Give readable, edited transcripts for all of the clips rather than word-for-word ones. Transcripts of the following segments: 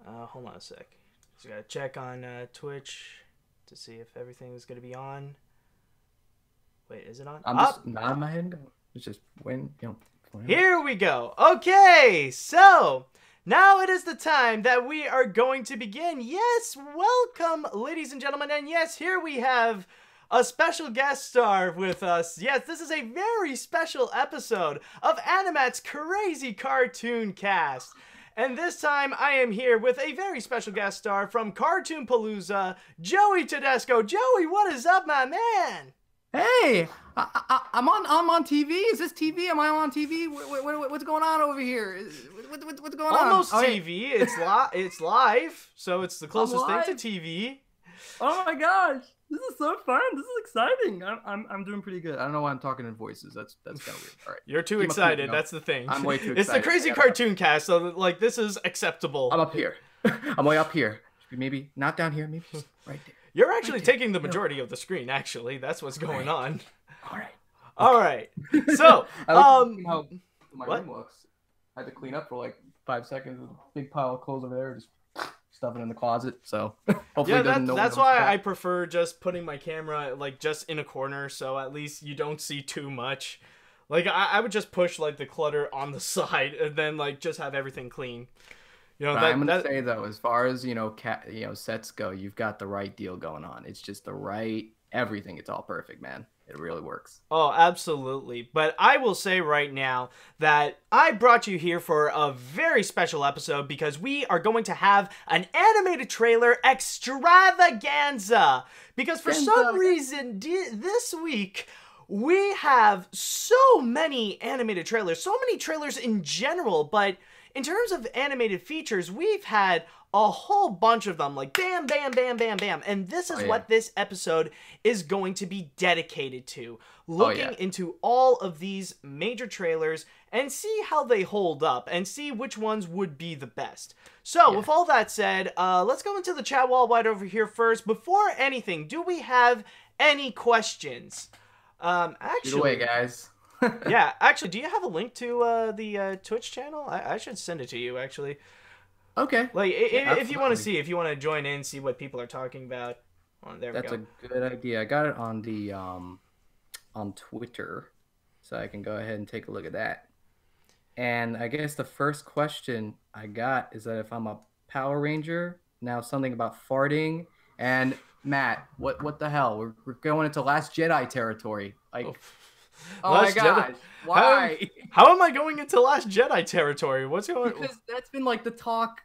Hold on a sec. Just gotta check on Twitch to see if everything is gonna be on. Wait, is it on? I'm just nodding my head and going. It's just when, you know. Here we go. Okay, so now it is the time that we are going to begin. Yes, welcome, ladies and gentlemen. And yes, here we have a special guest star with us. Yes, this is a very special episode of AniMat's Crazy Cartoon Cast. And this time, I am here with a very special guest star from Cartoon Palooza, Joey Tedesco. Joey, what is up, my man? Hey, I'm on TV. Is this TV? Am I on TV? What's going on over here? What's going on? Almost TV. It's live, so it's the closest thing to TV. Oh my gosh, this is so fun. This is exciting. I'm doing pretty good. I don't know why I'm talking in voices. That's kind of weird. All right. You're too excited. That's the thing. I'm way too excited. It's the Crazy Cartoon Cast, so like this is acceptable. I'm up here. I'm way up here. Maybe not down here. Maybe just right there. You're actually taking the majority of the screen, actually. That's what's going on. All right. All right. So, how my room looks. I had to clean up for like 5 seconds. With a big pile of clothes over there, just stuff it in the closet. So, hopefully yeah, that's why I prefer just putting my camera like just in a corner, so at least you don't see too much. Like I would just push like the clutter on the side and then like just have everything clean. You know, I'm gonna say though, as far as sets go, you've got the right deal going on. It's just the right everything. It's all perfect, man. It really works. Oh, absolutely. But I will say right now that I brought you here for a very special episode because we are going to have an animated trailer extravaganza. Because for some reason this week we have so many animated trailers, so many trailers in general, but in terms of animated features, we've had a whole bunch of them, like bam, bam, bam, bam, bam. And this is what this episode is going to be dedicated to. Looking into all of these major trailers and see how they hold up and see which ones would be the best. So with all that said, let's go into the chat wall right over here first. Before anything, do we have any questions? Actually, shoot away, guys. Yeah, actually, do you have a link to the Twitch channel? I should send it to you, actually. Okay. Like, if you want to see, if you want to join in, see what people are talking about. Oh, there we go. That's a good idea. I got it on the on Twitter, so I can go ahead and take a look at that. And I guess the first question I got is that if I'm a Power Ranger, now something about farting. And Matt, what the hell? We're going into Last Jedi territory. Like. Oh my gosh! Why? How am I going into Last Jedi territory? What's going on? Because that's been like the talk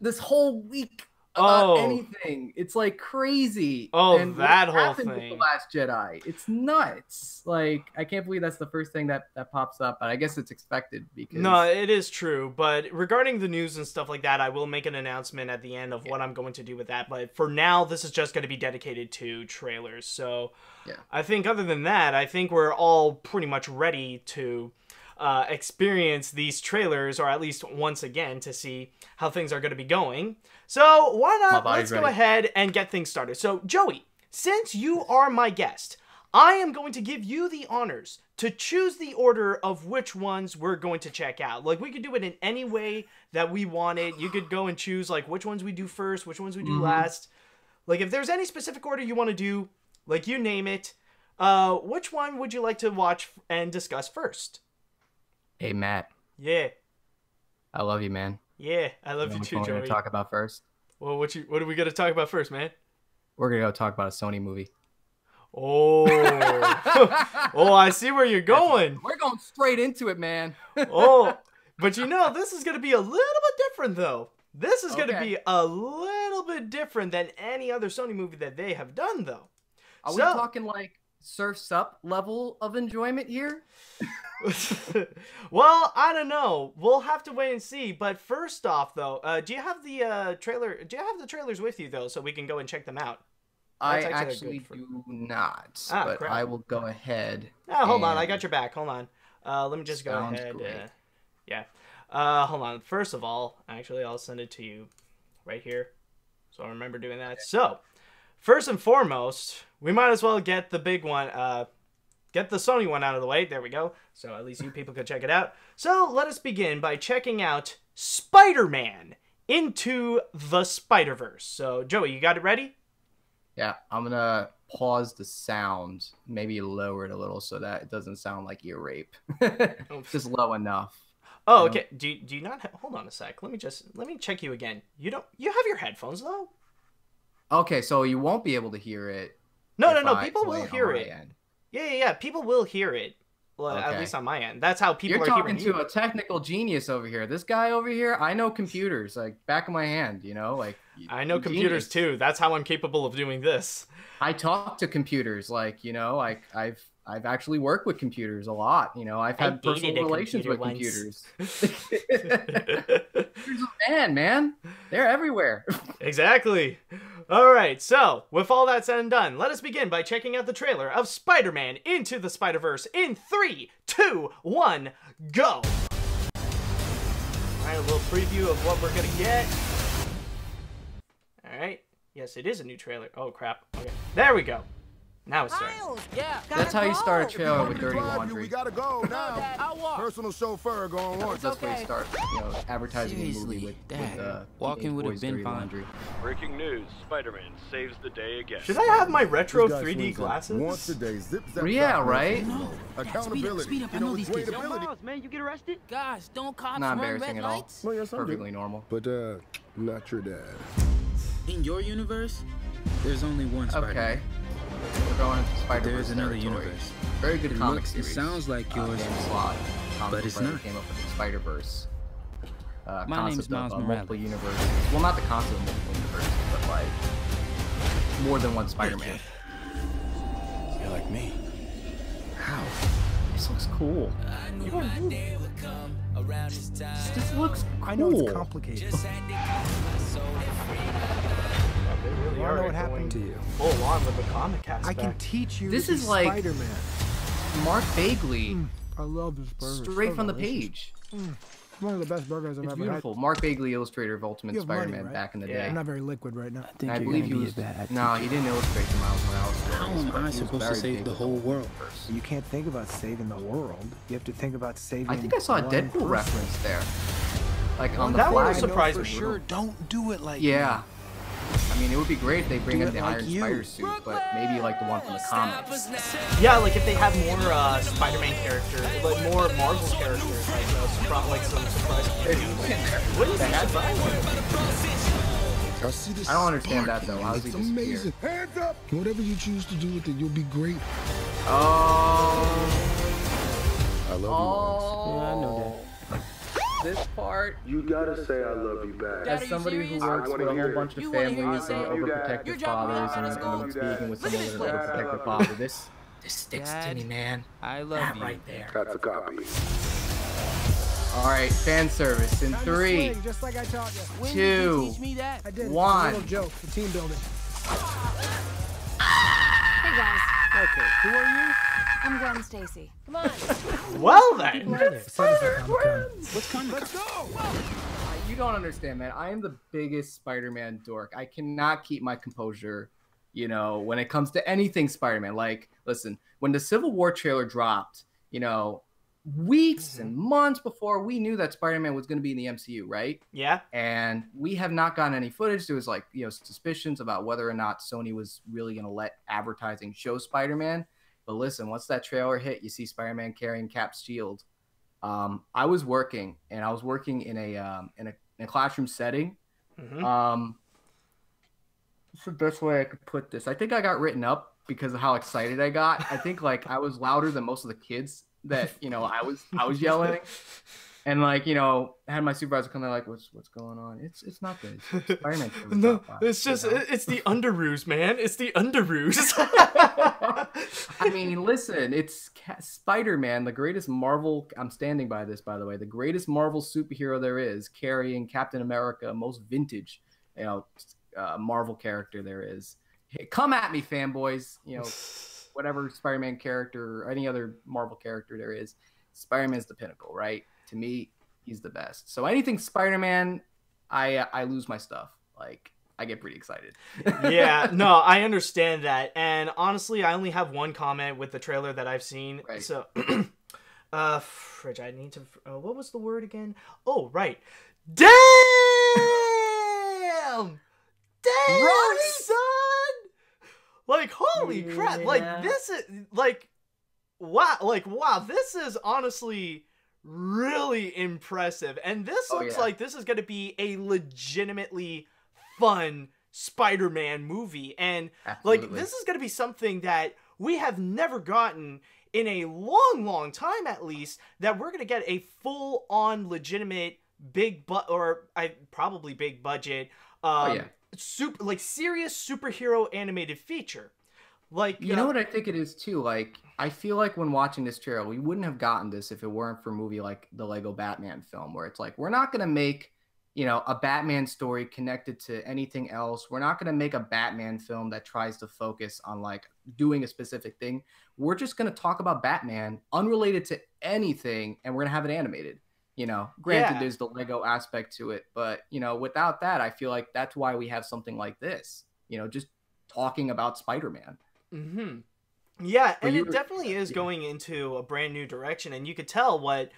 this whole week about anything. It's like crazy. Oh, and that whole thing. With the thing. Last Jedi. It's nuts. Like I can't believe that's the first thing that pops up. But I guess it's expected because no, it is true. But regarding the news and stuff like that, I will make an announcement at the end of what I'm going to do with that. But for now, this is just going to be dedicated to trailers. So. Yeah. I think other than that, I think we're all pretty much ready to experience these trailers, or at least once again to see how things are going to be going. So why not? Let's go ahead and get things started. So Joey, since you are my guest, I am going to give you the honors to choose the order of which ones we're going to check out. Like we could do it in any way that we wanted. You could go and choose like which ones we do first, which ones we do last. Like if there's any specific order you want to do, like you name it, which one would you like to watch and discuss first? Hey, Matt. Yeah. I love you, man. Yeah, I love you too, Joey. What are we going to talk about first? Well, what are we going to talk about first, man? We're going to go talk about a Sony movie. Oh. Oh, I see where you're going. We're going straight into it, man. Oh, but you know, this is going to be a little bit different, though. This is going to be a little bit different than any other Sony movie that they have done, though. Are we talking like Surf's Up level of enjoyment here? Well, I don't know. We'll have to wait and see. But first off, though, do you have the trailer? Do you have the trailers with you though, so we can go and check them out? I actually do not. But crap. I will go ahead. Oh, hold on. I got your back. Hold on. Let me just go ahead. Yeah. Hold on. First of all, actually, I'll send it to you right here. So I remember doing that. So. First and foremost, we might as well get the big one, get the Sony one out of the way. There we go. So at least you people can check it out. So let us begin by checking out Spider-Man Into the Spider-Verse. So, Joey, you got it ready? Yeah, I'm gonna pause the sound, maybe lower it a little so that it doesn't sound like ear rape. Just low enough. Oh, okay. Do you not hold on a sec. Let me check you again. You have your headphones though? Okay, so you won't be able to hear it. No. People will hear it. Yeah. People will hear it. Well, okay. At least on my end. That's how people You're are talking hearing to a technical genius over here. This guy over here, I know computers like back of my hand. You know, like I know computers too. That's how I'm capable of doing this. I talk to computers, like I've actually worked with computers a lot. I've had personal relations with computers. Man, they're everywhere. Exactly. All right, so with all that said and done, let us begin by checking out the trailer of Spider-Man Into the Spider-Verse in 3, 2, 1, go! All right, a little preview of what we're gonna get. All right, yes, it is a new trailer. Oh, crap. Okay, there we go. Now it's starting. Yeah, that's how you start a trailer with dirty laundry. We gotta go now. Personal chauffeur going on. That's where you start, advertising a movie with walking would have been fine. Laundry. Breaking news: Spider-Man saves the day again. Should I have my retro 3D glasses? Yeah, right. Accountability. Speed up. I know these kids. Man, you get arrested? Guys, don't cops Not run embarrassing red at all. lights? Well, yes, Perfectly normal. But not your dad. In your universe, there's only one Spider-Man. Okay. We're going into Spider-Verse. There's another territory. universe. Very good comic series. It sounds like yours, but it's not. Came up with the Spider-Verse. My name's Miles Morales. Multiple universes. Well, not the concept of multiple universes, but like more than one Spider-Man. You're like me. How? This looks cool. This looks cool. I know it's complicated. Really I know what happened to you. Full on with the comic aspect. I can teach you. This to is be like Spider-Man. Mark Bagley, I love this burger. straight So from the delicious. page. One of the best burgers I've It's ever beautiful. Mark Bagley, illustrator of Ultimate You have money, Spider-Man right? back in the Yeah. day. had. I'm not very liquid right now. And I believe he was. No, he didn't illustrate the Miles Morales stories. How am but I he was supposed to very save big the with whole world? universe. You can't think about saving the world. You have to think about saving. I think I saw a one Deadpool person. reference there, like on the that one flag. was surprising. For sure, don't do it like Yeah. I mean, it would be great if they bring Do in it the like Iron you. Spider suit, but maybe like the one from the comics. Yeah, like if they have more Spider-Man characters, like more Marvel characters, like some surprise characters. Wouldn't be surprising. I don't understand that though. How does he It's disappear? amazing. Hands up. Whatever you choose to do with it, you'll be great. Oh. I love Oh. Yeah, I know This part, you. You gotta say I love you back. as somebody who works with a whole bunch of You wanna hear families me and say it? overprotective You're dropping me fathers off at and school? speaking with Look at someone with an this overprotective father, this sticks to Dad, me, man. I love That you. right there. That's a copy. All right, fan service in 3, just like I taught you. When did 2, you teach me that? I did. One. It's a little joke for team building. Hey guys, Okay, who are you? I'm Gwen Stacy. Come on. Well then. What's coming? Let's go. You don't understand, man. I am the biggest Spider-Man dork. I cannot keep my composure, when it comes to anything Spider-Man. Like, listen, when the Civil War trailer dropped, weeks and months before, we knew that Spider-Man was going to be in the MCU, right? Yeah. And we have not gotten any footage. There was suspicions about whether or not Sony was really going to let advertising show Spider-Man. But listen, once that trailer hit, you see Spider-Man carrying Cap's shield. I was working in a classroom setting. Mm-hmm. What's the best way I could put this? I think I got written up because of how excited I got. I think I was louder than most of the kids that I was yelling. And I had my supervisor come there what's going on? It's not good. It's Spider-Man. No, it's just it's the underoos, man. It's the underoos. I mean, listen, it's Spider-Man, the greatest Marvel. I'm standing by this, by the way. The greatest Marvel superhero there is, carrying Captain America, most vintage, Marvel character there is. Hey, come at me, fanboys. Whatever Spider-Man character or any other Marvel character there is, Spider-Man's the pinnacle, right? To me, he's the best. So anything Spider-Man, I lose my stuff. I get pretty excited. Yeah, no, I understand that. And honestly, I only have one comment with the trailer that I've seen. Right. So, fridge, I need to, what was the word again? Oh, right. Damn! Damn, Right? son! Like, holy crap! Like, this is like, wow! This is honestly really impressive, and this looks like this is going to be a legitimately fun Spider-Man movie, and like, this is going to be something that we have never gotten in a long time, at least, that we're going to get a full-on legitimate big budget super, like, serious superhero animated feature. Like, you know what I think it is too? Like, I feel like when watching this trailer, we wouldn't have gotten this if it weren't for a movie like the Lego Batman film, where it's like, we're not going to make, you know, a Batman story connected to anything else. We're not going to make a Batman film that tries to focus on like doing a specific thing. We're just going to talk about Batman unrelated to anything, and we're going to have it animated. You know, granted, there's the Lego aspect to it, but, you know, without that, I feel like that's why we have something like this, you know, just talking about Spider-Man. Mm-hmm. Yeah, and it definitely is going into a brand new direction, and you could tell like,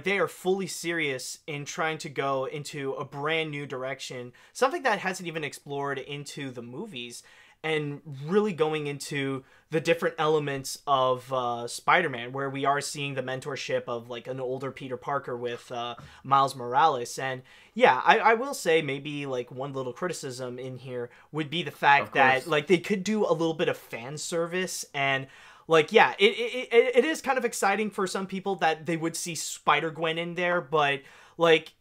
they are fully serious in trying to go into a brand new direction, something that hasn't even explored into the movies, and really going into the different elements of Spider-Man, where we are seeing the mentorship of like an older Peter Parker with Miles Morales. And yeah, I will say maybe like one little criticism in here would be the fact that like they could do a little bit of fan service, and like, yeah, it is kind of exciting for some people that they would see Spider-Gwen in there, but like,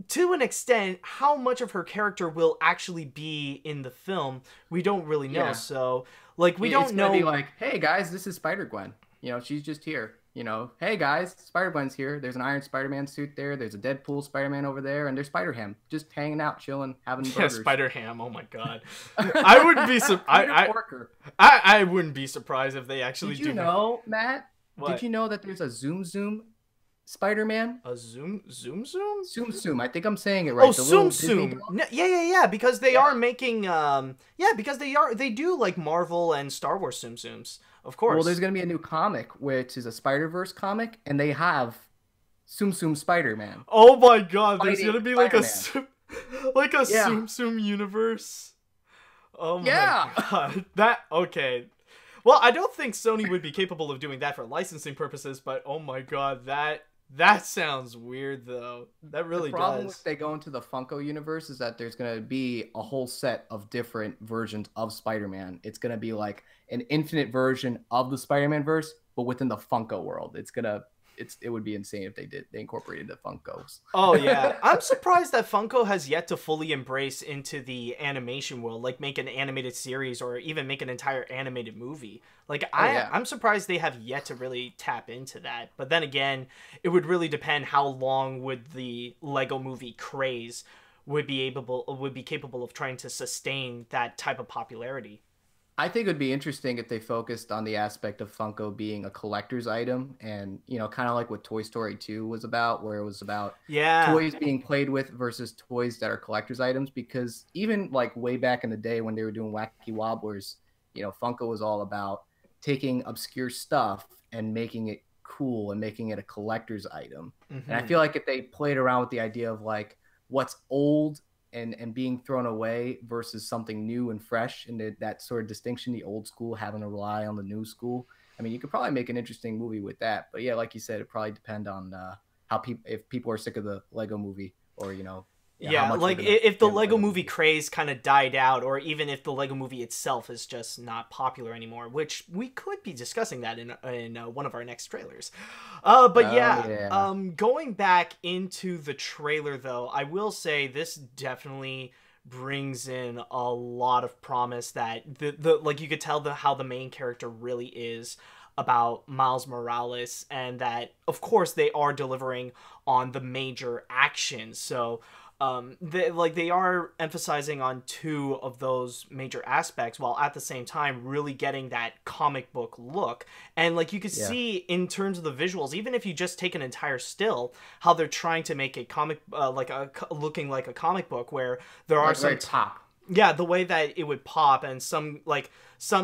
to an extent, how much of her character will actually be in the film, we don't really know. Yeah. So, like, we don't know. It's gonna be like, hey guys, this is Spider-Gwen. You know, she's just here. You know, hey guys, Spider-Gwen's here. There's an Iron Spider-Man suit there. There's a Deadpool Spider-Man over there, and there's Spider-Ham just hanging out, chilling, having burgers. Yeah, Spider-Ham. Oh my god, I wouldn't be I wouldn't be surprised if they actually do. Did you know, Matt? What? Did you know that there's a Zoom Spider-Man? A Zoom? I think I'm saying it right. Oh, Zoom. No, yeah. Because they are making, because they do like Marvel and Star Wars Zooms. Of course. Well, there's gonna be a new comic, which is a Spider-Verse comic, and they have Zoom Spider-Man. Oh my god, there's gonna be like a Zoom universe. Oh my god. Okay. Well, I don't think Sony would be capable of doing that for licensing purposes, but oh my god, that sounds weird though. That really does. The problem if they go into the Funko universe is that there's going to be a whole set of different versions of Spider-Man. It's going to be like an infinite version of the Spider-Man verse, but within the Funko world. It would be insane if they incorporated the Funkos. Oh yeah. I'm surprised that Funko has yet to fully embrace into the animation world, like make an animated series or even make an entire animated movie. Like I'm surprised they have yet to really tap into that. But then again, it would really depend how long would the Lego movie craze would be capable of trying to sustain that type of popularity. I think it would be interesting if they focused on the aspect of Funko being a collector's item, and, you know, kind of like what Toy Story 2 was about, where it was about toys being played with versus toys that are collector's items. Because even like way back in the day when they were doing Wacky Wobblers, you know, Funko was all about taking obscure stuff and making it cool and making it a collector's item. Mm-hmm. And I feel like if they played around with the idea of like what's old and being thrown away versus something new and fresh, and that sort of distinction, the old school having to rely on the new school. I mean, you could probably make an interesting movie with that. But yeah, like you said, it probably depend on if people are sick of the Lego movie, or, you know. Yeah, like if the Lego movie craze kind of died out, or even if the Lego movie itself is just not popular anymore, which we could be discussing that in one of our next trailers. Going back into the trailer though, I will say this definitely brings in a lot of promise, that the like you could tell how the main character really is about Miles Morales, and that of course they are delivering on the major actions. So they are emphasizing on two of those major aspects, while at the same time really getting that comic book look. And like you could see in terms of the visuals, even if you just take an entire still, how they're trying to make a comic looking like a comic book, where there are some pop. Yeah, the way that it would pop, and some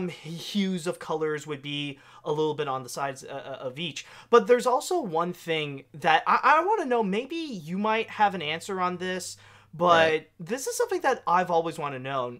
hues of colors would be a little bit on the sides of each. But there's also one thing that I want to know, maybe you might have an answer on this, But this is something that I've always want to know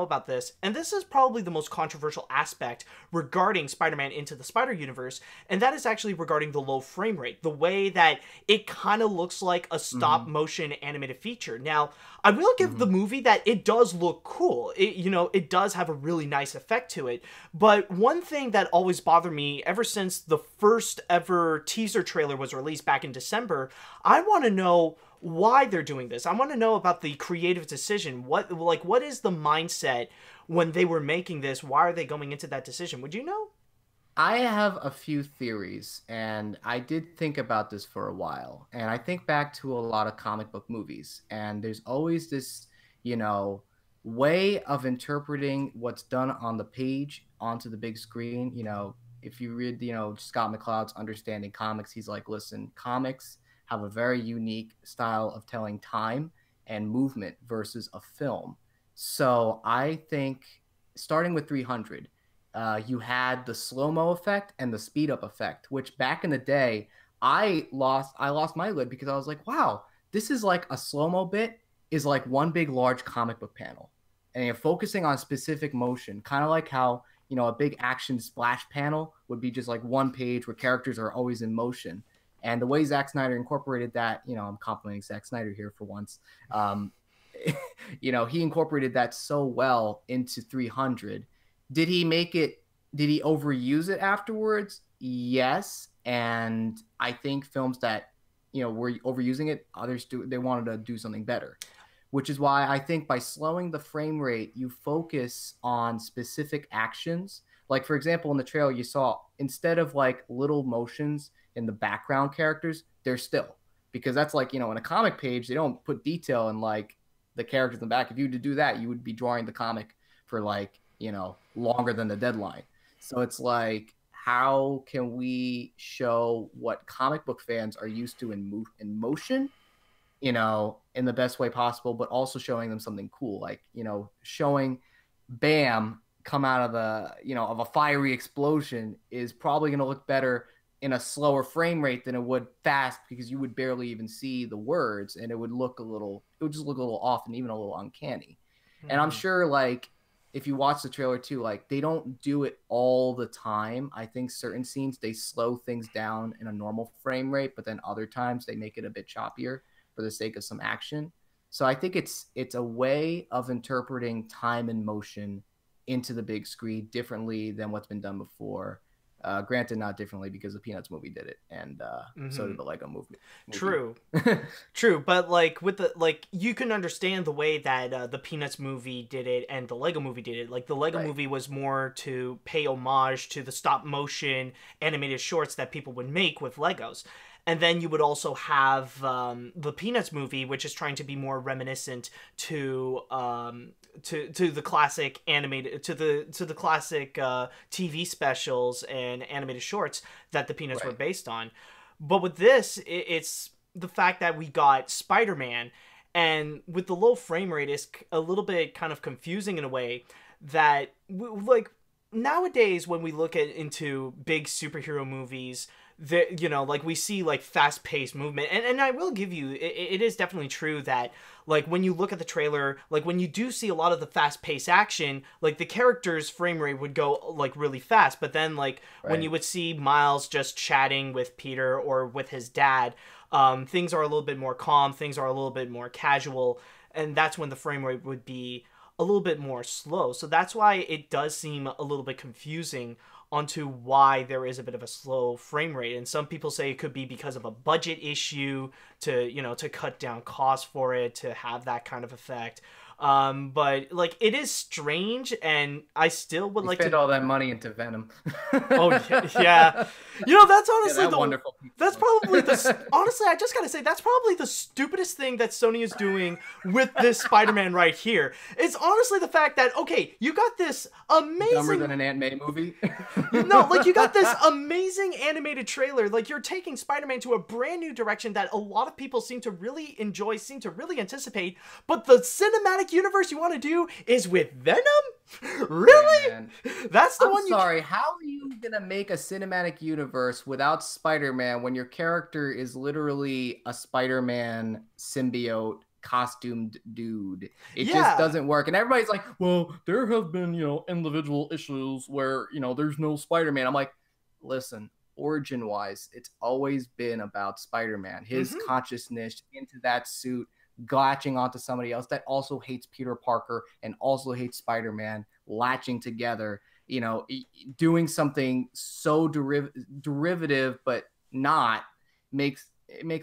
about this, and this is probably the most controversial aspect regarding Spider-Man Into the Spider-Universe, and that is actually regarding the low frame rate, the way that it kind of looks like a stop-motion animated feature. Now, I will give the movie that it does look cool. It does have a really nice effect to it, but one thing that always bothered me ever since the first ever teaser trailer was released back in December, I want to know why they're doing this. I want to know about the creative decision. What is the mindset when they were making this? Why are they going into that decision? Would you know? I have a few theories, and I did think about this for a while. And I think back to a lot of comic book movies, and there's always this, way of interpreting what's done on the page onto the big screen. If you read, Scott McCloud's Understanding Comics, he's like, listen, comics have a very unique style of telling time and movement versus a film. So I think starting with 300, you had the slow-mo effect and the speed up effect, which back in the day, I lost my lid because I was like, wow, this is like a slow-mo bit is like one big large comic book panel. And you're focusing on specific motion, kind of like how, a big action splash panel would be just like one page where characters are always in motion. And the way Zack Snyder incorporated that, I'm complimenting Zack Snyder here for once. He incorporated that so well into 300. Did he overuse it afterwards? Yes. And I think films that, were overusing it, they wanted to do something better. Which is why I think by slowing the frame rate, you focus on specific actions. Like, for example, in the trailer, you saw instead of like little motions in the background characters, they're still. Because that's like, in a comic page, they don't put detail in like the characters in the back. If you were to do that, you would be drawing the comic for like, longer than the deadline. So it's like, how can we show what comic book fans are used to in motion, in the best way possible, but also showing them something cool, like, showing Bam come out of of a fiery explosion is probably going to look better in a slower frame rate than it would fast, because you would barely even see the words, and it would just look a little off and even a little uncanny. And I'm sure, like, if you watch the trailer too, like, they don't do it all the time. I think certain scenes, they slow things down in a normal frame rate, but then other times they make it a bit choppier for the sake of some action. So I think it's a way of interpreting time and motion into the big screen differently than what's been done before. Granted, not differently, because the Peanuts movie did it, and so did the Lego movie. True, true. But like you can understand the way that the Peanuts movie did it and the Lego movie did it. Like the Lego movie was more to pay homage to the stop motion animated shorts that people would make with Legos. And then you would also have the Peanuts movie, which is trying to be more reminiscent to the classic animated, to the classic TV specials and animated shorts that the Peanuts were based on. But with this, it's the fact that we got Spider-Man, and with the low frame rate, is a little bit kind of confusing in a way that, like, nowadays when we look into big superhero movies, that, like, we see like fast-paced movement, and I will give you, it is definitely true that, like, when you look at the trailer, like, when you do see a lot of the fast-paced action, like, the character's frame rate would go like really fast, but then, like, when you would see Miles just chatting with Peter or with his dad, things are a little bit more calm, things are a little bit more casual, and that's when the frame rate would be a little bit more slow. So that's why it does seem a little bit confusing onto why there is a bit of a slow frame rate. And some people say it could be because of a budget issue to cut down costs for it, to have that kind of effect. But like, it is strange, and I still would like to spend all that money into Venom. Oh yeah, that's honestly wonderful. That's probably honestly, I just gotta say, that's probably the stupidest thing that Sony is doing with this Spider-Man right here. It's honestly the fact that, okay, you got this amazing, dumber than an Aunt May movie. No, like, you got this amazing animated trailer. Like, you're taking Spider-Man to a brand new direction that a lot of people seem to really enjoy, seem to really anticipate. But the cinematic universe you want to do is with Venom? Really? Man. That's the one I'm sorry, how are you gonna make a cinematic universe without Spider-Man when your character is literally a Spider-Man symbiote costumed dude. It Yeah. just doesn't work. And everybody's like, well, there have been, you know, individual issues where, you know, there's no Spider-Man. I'm like, listen, origin-wise, it's always been about Spider-Man. His consciousness into that suit, latching onto somebody else that also hates Peter Parker and also hates Spider-Man, latching together, you know, doing something so derivative but not makes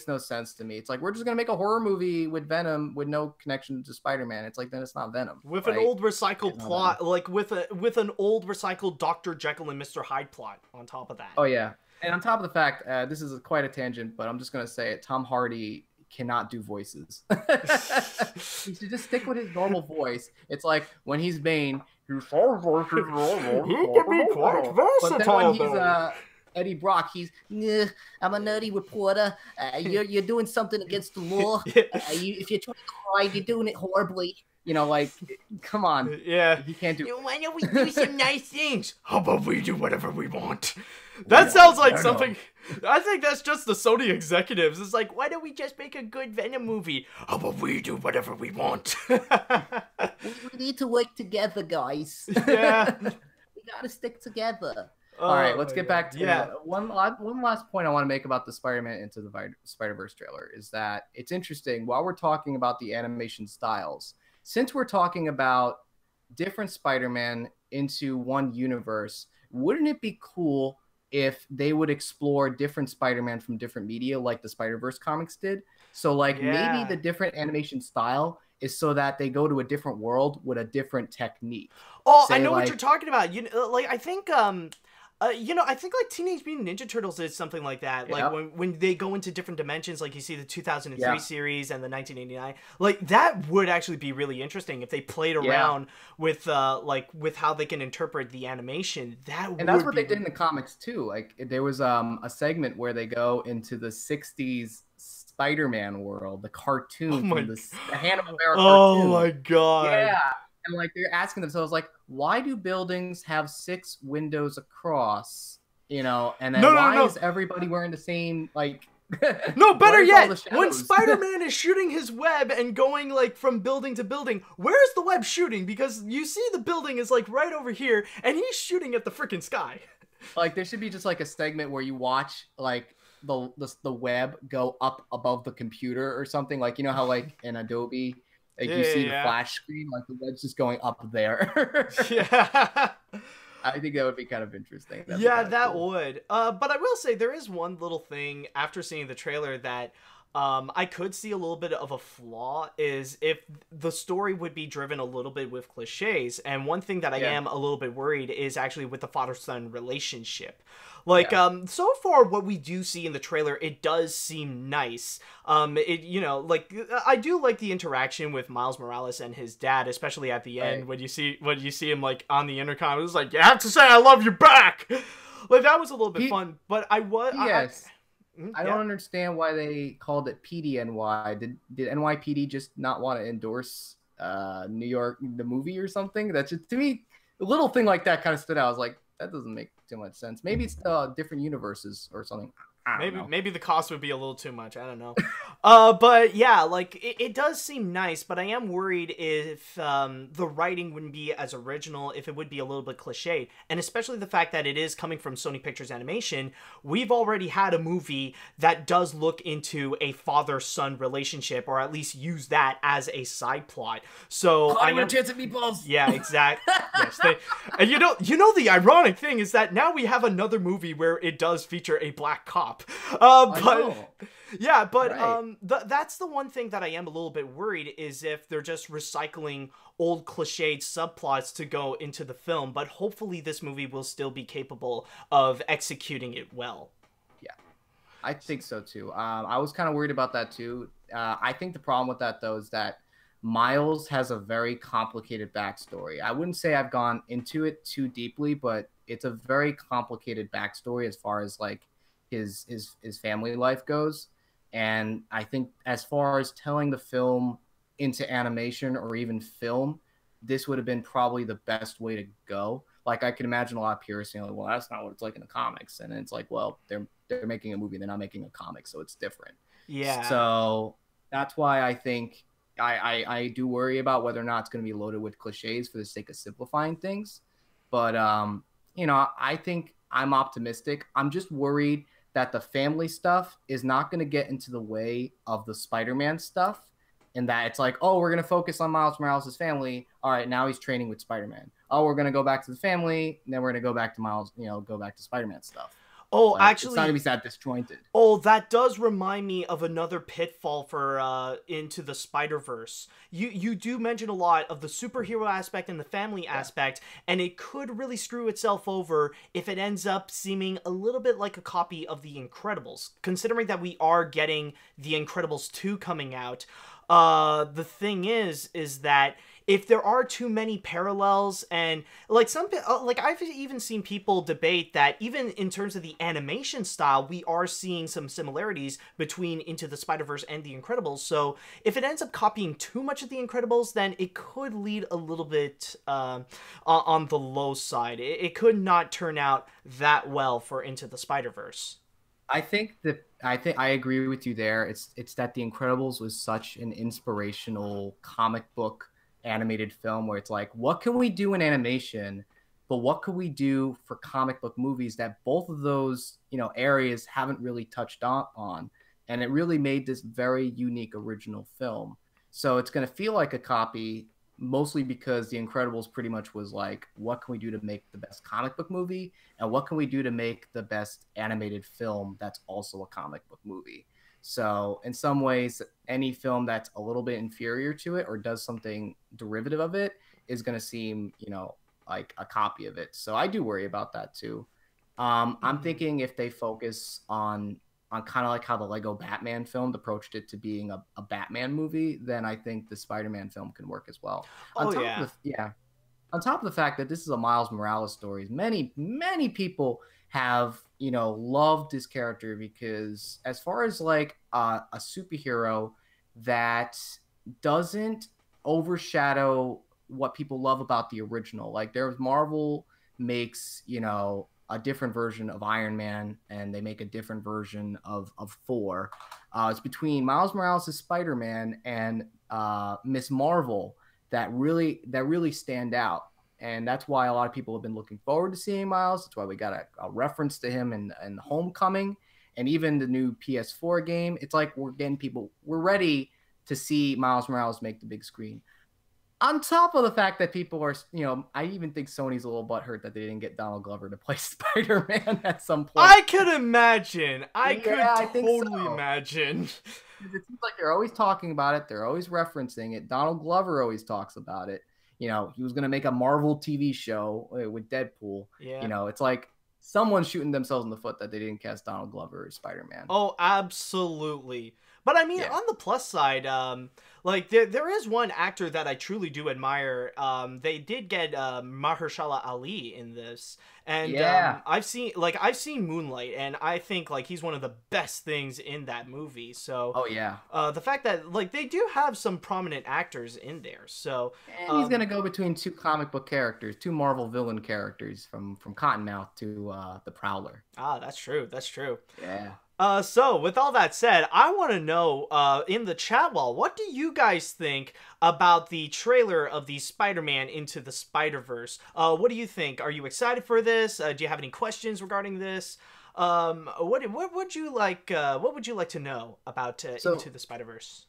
no sense to me. It's like, we're just gonna make a horror movie with Venom with no connection to Spider-Man. It's like, then it's not Venom. With right? an old recycled plot, like with an old recycled Dr. Jekyll and Mr. Hyde plot on top of that. Oh yeah, and on top of the fact, this is quite a tangent, but I'm just gonna say it. Tom Hardy cannot do voices. He should just stick with his normal voice. It's like when he's Bane, he sounds like he's normal. He can be quite versatile. But then when he's Eddie Brock, he's, I'm a nerdy reporter. You're doing something against the law. If you're trying to hide, you're doing it horribly. You know, like, come on. Yeah. He can't do. Why don't we do some nice things? How about we do whatever we want? That sounds like something. I think that's just the Sony executives. It's like, why don't we just make a good Venom movie? How about we do whatever we want? We need to work together, guys. Yeah. We gotta stick together. All right, let's get back to one last point I want to make about the Spider-Man Into the Spider-Verse trailer is that it's interesting. While we're talking about the animation styles, since we're talking about different Spider-Man into one universe, wouldn't it be cool if they would explore different Spider-Man from different media like the Spider-Verse comics did? So like maybe the different animation style is so that they go to a different world with a different technique. Oh, I know what you're talking about. You know, like I think I think like Teenage Mutant Ninja Turtles is something like that. Like when they go into different dimensions, like you see the 2003 series and the 1989. Like that would actually be really interesting if they played around with with how they can interpret the animation. And that's what they did in the comics too. Like there was a segment where they go into the 60s Spider-Man world, the cartoon, from the Hanna-Barbera cartoon. Oh my god. Yeah. And like they're asking themselves, like, why do buildings have 6 windows across? You know, and then why is everybody wearing the same like? No, better yet, when Spider-Man is shooting his web and going like from building to building, where's the web shooting? Because you see the building is like right over here, and he's shooting at the freaking sky. Like there should be just like a segment where you watch like the web go up above the computer or something. Like, you know how like in Adobe. Like you see the flash screen, like the web's just going up there. I think that would be kind of interesting. That would. But I will say there is one little thing after seeing the trailer that I could see a little bit of a flaw is if the story would be driven a little bit with cliches. And one thing that I am a little bit worried is actually with the father-son relationship. Like, so far what we do see in the trailer, it does seem nice. Like, I do like the interaction with Miles Morales and his dad, especially at the end when you see him, like, on the intercom. It was like, you have to say I love you back! Like, that was a little bit fun, but I was... I don't understand why they called it PDNY. Did NYPD just not want to endorse New York, the movie or something? That's just, to me, a little thing like that kind of stood out. I was like, that doesn't make too much sense. Maybe it's different universes or something. Maybe the cost would be a little too much. I don't know. But yeah, like it does seem nice, but I am worried if the writing wouldn't be as original, if it would be a little bit cliched, and especially the fact that it is coming from Sony Pictures Animation. We've already had a movie that does look into a father-son relationship, or at least use that as a side plot. So chance of meatballs. Yeah, exactly. Yes, and you know the ironic thing is that now we have another movie where it does feature a black cop. That's the one thing that I am a little bit worried is if they're just recycling old cliched subplots to go into the film, but hopefully this movie will still be capable of executing it well. Yeah, I think so too. I was kind of worried about that too. I think the problem with that though is that Miles has a very complicated backstory. I wouldn't say I've gone into it too deeply, but it's a very complicated backstory as far as like his family life goes. And I think as far as telling the film into animation or even film, this would have been probably the best way to go. Like I can imagine a lot of purists saying, well, that's not what it's like in the comics. And it's like, well, they're making a movie, they're not making a comic, so it's different. Yeah. So that's why I think I do worry about whether or not it's going to be loaded with cliches for the sake of simplifying things. But, you know, I think I'm optimistic. I'm just worried that the family stuff is not going to get into the way of the Spider-Man stuff. And that it's like, oh, we're going to focus on Miles Morales' family. All right, now he's training with Spider-Man. Oh, we're going to go back to the family. And then we're going to go back to Miles, you know, go back to Spider-Man stuff. Oh, Like, actually, it's not going to be that disjointed. Oh, that does remind me of another pitfall for Into the Spider-Verse. You do mention a lot of the superhero aspect and the family aspect, and it could really screw itself over if it ends up seeming a little bit like a copy of The Incredibles, considering that we are getting The Incredibles 2 coming out. The thing is that if there are too many parallels, and like I've even seen people debate that even in terms of the animation style, we are seeing some similarities between Into the Spider-Verse and The Incredibles. So if it ends up copying too much of The Incredibles, then it could lead a little bit on the low side. It could not turn out that well for Into the Spider-Verse. I think I agree with you there. It's that The Incredibles was such an inspirational comic book animated film where it's like, what can we do in animation, but what could we do for comic book movies that both of those, you know, areas haven't really touched on, and it really made this very unique original film. So it's going to feel like a copy, mostly because The Incredibles pretty much was like, what can we do to make the best comic book movie, and what can we do to make the best animated film that's also a comic book movie. So in some ways, any film that's a little bit inferior to it or does something derivative of it is going to seem, you know, like a copy of it. So I do worry about that too. I'm thinking if they focus on kind of like how the Lego Batman film approached it to being a Batman movie, then I think the Spider-Man film can work as well. On top of the fact that this is a Miles Morales story, many people have, you know, loved this character because as far as like a superhero that doesn't overshadow what people love about the original. Like Marvel makes, you know, a different version of Iron Man, and they make a different version of Thor. It's between Miles Morales' Spider-Man and Miss Marvel that really stand out. And that's why a lot of people have been looking forward to seeing Miles. That's why we got a reference to him in Homecoming and even the new PS4 game. It's like we're ready to see Miles Morales make the big screen. On top of the fact that people are, you know, I even think Sony's a little butthurt that they didn't get Donald Glover to play Spider-Man at some point. I could imagine. I could totally imagine. It seems like they're always talking about it. They're always referencing it. Donald Glover always talks about it. You know, he was going to make a Marvel TV show with Deadpool. Yeah. You know, it's like someone's shooting themselves in the foot that they didn't cast Donald Glover as Spider-Man. Oh, absolutely. But I mean, on the plus side, like there is one actor that I truly do admire. They did get Mahershala Ali in this, and I've seen Moonlight, and I think like he's one of the best things in that movie. So the fact that like they do have some prominent actors in there, so and he's gonna go between two comic book characters, two Marvel villain characters from Cottonmouth to the Prowler. Ah, that's true. That's true. Yeah. So, with all that said, I want to know, in the chat wall, what do you guys think about the trailer of the Spider-Man Into the Spider-Verse? What do you think? Are you excited for this? Do you have any questions regarding this? What would you like to know about Into the Spider-Verse?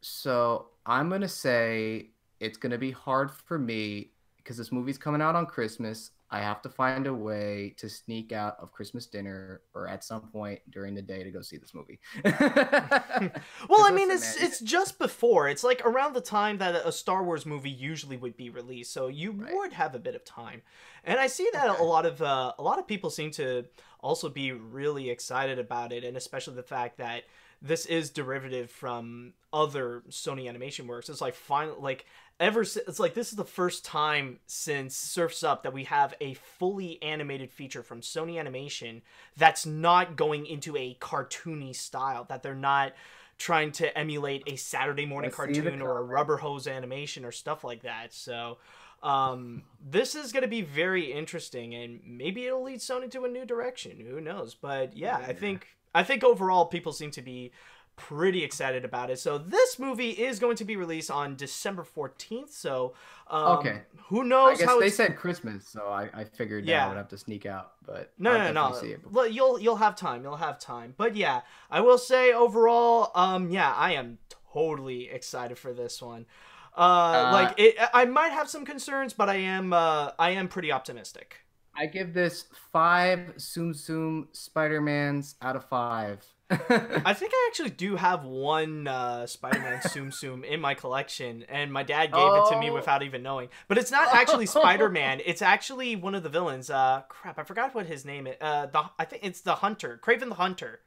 So, I'm going to say it's going to be hard for me because this movie's coming out on Christmas. I have to find a way to sneak out of Christmas dinner or at some point during the day to go see this movie. Well, I mean, it's just before. It's like around the time that a Star Wars movie usually would be released, so you would have a bit of time. And I see that a lot of people seem to also be really excited about it, and especially the fact that this is derivative from other Sony animation works. It's like it's like this is the first time since Surf's Up that we have a fully animated feature from Sony Animation that's not going into a cartoony style, that they're not trying to emulate a Saturday morning cartoon or a rubber hose animation or stuff like that. So this is going to be very interesting, and maybe it'll lead Sony to a new direction. Who knows? But yeah, I think overall people seem to be pretty excited about it. So this movie is going to be released on December 14th. So Okay. who knows I guess how they it's... said Christmas, so I figured that I would have to sneak out. But No, I'll no, no. definitely see it. Well, you'll have time. You'll have time. But yeah, I will say overall, yeah, I am totally excited for this one. I might have some concerns, but I am pretty optimistic. I give this 5 Tsum Tsum Spider-Mans out of 5. I think I actually do have one Spider-Man Tsum Tsum in my collection, and my dad gave it to me without even knowing. But it's not actually Spider-Man. It's actually one of the villains. Crap, I forgot what his name is. I think it's the Hunter, Kraven the Hunter.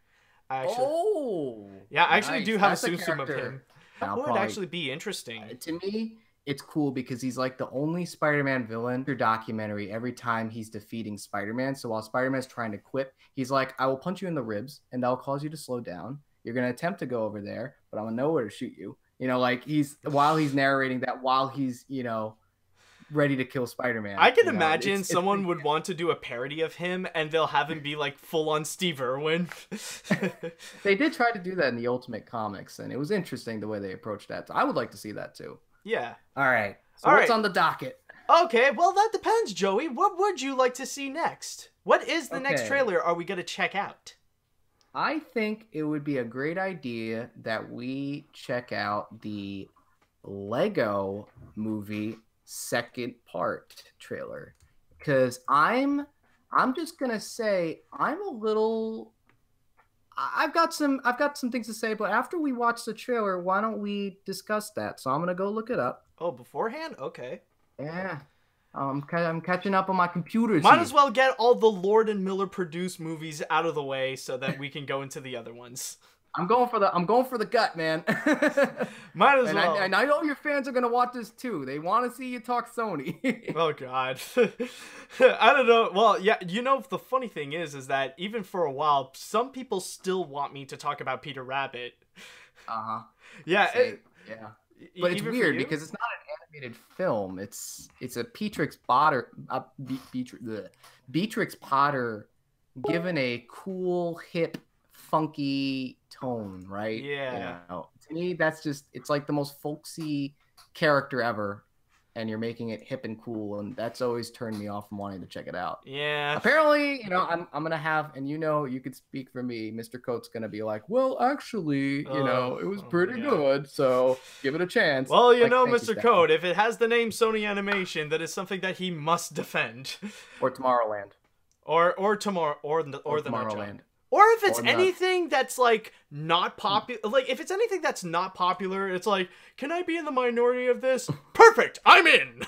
Yeah, I actually do have a Tsum Tsum of him. That would actually be interesting. To me, it's cool because he's like the only Spider-Man villain through documentary every time he's defeating Spider-Man. So while Spider-Man's trying to quip, he's like, I will punch you in the ribs and that'll cause you to slow down. You're going to attempt to go over there, but I'm going to know where to shoot you. You know, like while he's narrating that, while he's, you know, ready to kill Spider-Man. I can imagine someone would want to do a parody of him and they'll have him be like full on Steve Irwin. They did try to do that in the Ultimate Comics and it was interesting the way they approached that. So I would like to see that too. Yeah. All right. So what's on the docket? Okay, well, that depends, Joey. What would you like to see next? What is the next trailer are we going to check out? I think it would be a great idea that we check out the Lego movie second part trailer. Because I'm just going to say I'm a little... I've got some things to say, but after we watch the trailer, why don't we discuss that? So I'm gonna go look it up. Oh, beforehand? Okay. Yeah, I'm catching up on my computer. Might as well get all the Lord and Miller produced movies out of the way so that we can go into the other ones. I'm going for the gut, man. Might as well. And I know your fans are gonna watch this too. They want to see you talk Sony. Oh God. I don't know. Well, yeah. You know, the funny thing is that even for a while, some people still want me to talk about Peter Rabbit. Yeah. Yeah. But it's weird because it's not an animated film. It's a Beatrix Potter. Beatrix Potter given a cool, hip, funky tone, right? Yeah. You know, to me, that's just, it's like the most folksy character ever, and you're making it hip and cool, and that's always turned me off from wanting to check it out. Yeah. Apparently, you know, I'm gonna have, and you know, you could speak for me, Mr. Coates gonna be like, well, actually, you know, it was pretty good, so give it a chance. Well, you know, Mr. Coate, if it has the name Sony Animation, that is something that he must defend. Or Tomorrowland. Or the Tomorrowland. Or if it's anything that's like not popular, like if it's anything that's not popular, it's like, can I be in the minority of this? Perfect, I'm in.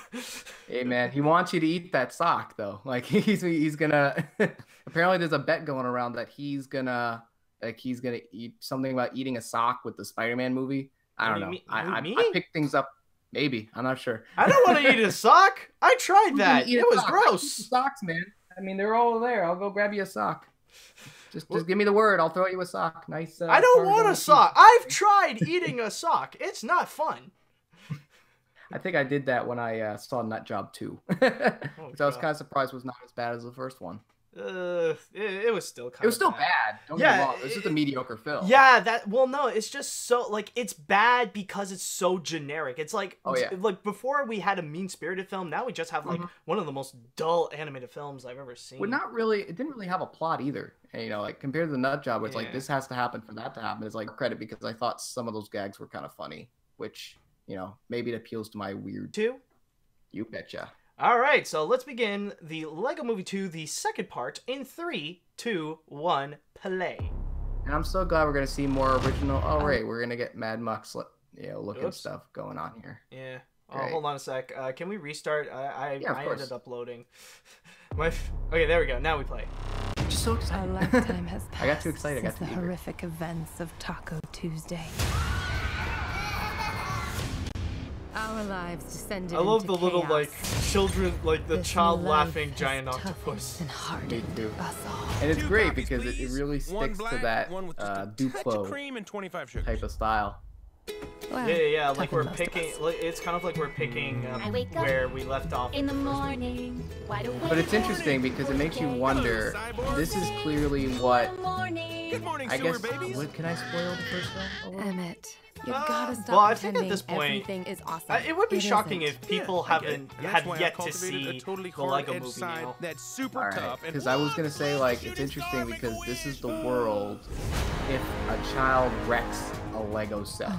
Hey man, he wants you to eat that sock though. Like he's gonna. Apparently, there's a bet going around that he's gonna eat something about eating a sock with the Spider-Man movie. I don't know. I picked things up. Maybe, I'm not sure. I don't want to eat a sock. I tried that. It was gross. Socks, man. I mean, they're all there. I'll go grab you a sock. Just give me the word. I'll throw you a sock. Nice. I don't want a sock. I've tried eating a sock. It's not fun. I think I did that when I saw Nut Job 2. Which I was kind of surprised was not as bad as the first one. It was still kind of It was still bad. Don't get me wrong. It's just a mediocre film. Yeah, no, it's just so, like, it's bad because it's so generic. It's like, like, before we had a mean-spirited film, now we just have, like, one of the most dull animated films I've ever seen. Well, it didn't really have a plot either. And, you know, like, compared to the Nut Job, where it's like, this has to happen for that to happen. It's like credit because I thought some of those gags were kind of funny, which, you know, maybe it appeals to my weird... Too? You betcha. All right, so let's begin the Lego Movie 2, the second part, in 3, 2, 1, play. And I'm so glad we're going to see more original... Oh, right, we're going to get Mad Max looking stuff going on here. Yeah. Oh, hold on a sec. Can we restart? I ended up loading. Okay, there we go. Now we play. I'm just so excited. A lifetime has passed I got too excited. since the horrific events of Taco Tuesday. Our lives descended I love into the little, chaos. like, children, like, the This child life laughing has giant toughened octopus. And hardened us all. And it's great because it really sticks to that Duplo type of style. Well, Yeah, like we're picking, it's kind of like we're picking where we left off in the morning. But it's interesting because it makes you wonder, this is clearly what name? morning, I sewer guess, babies. can I spoil the first film a little? Emmett, you gotta stop well, I think pretending at this point, everything is awesome. It would be shocking isn't. if people I get it. haven't And that's have why I yet to cultivated see a totally the Lego hard-edged movie side now. that's super All right, tough and because I was gonna say like it's interesting because this is the world if a child wrecks a Lego set.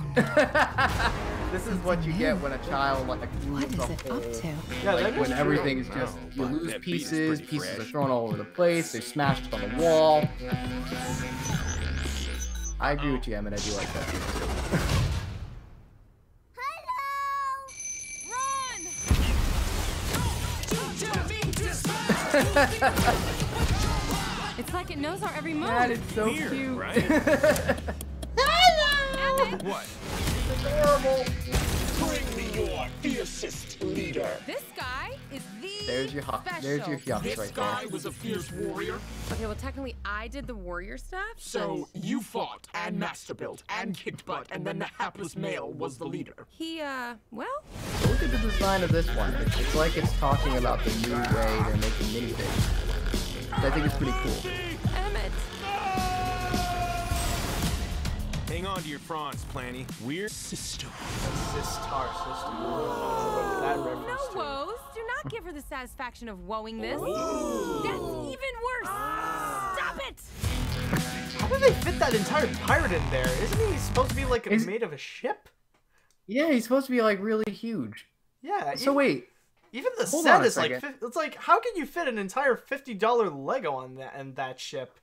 This is what you get when a child like What moves is a it whole, up to? Yeah, like that is when true. everything is just you but lose that beat is pieces, pretty pieces fresh. are thrown all over the place, they're smashed on the wall. I agree with you, Emmett. I do like that too. It's like it knows our every move. That is so Weird, cute. right? Emmett, What? this guy is the There's your hawk. There's your special. yucks right there. was a fierce warrior, Okay, well technically I did the warrior stuff. so you fought and master built and kicked butt, and then the hapless male was the leader. He well, Look at the design of this one. It's like it's talking about the new way they're making minifigs. Which I think is pretty cool. Emmett. Hang on to your fronds, Planny. We're Sistar system. That reference No to. woes. Do not give her the satisfaction of woeing this. That's even worse. Stop it. How did they fit that entire pirate in there? Isn't he supposed to be like made of a ship? Yeah, he's supposed to be like really huge. Yeah. So wait, Even the hold set on a is like second. it's like how can you fit an entire $50 Lego on that ship?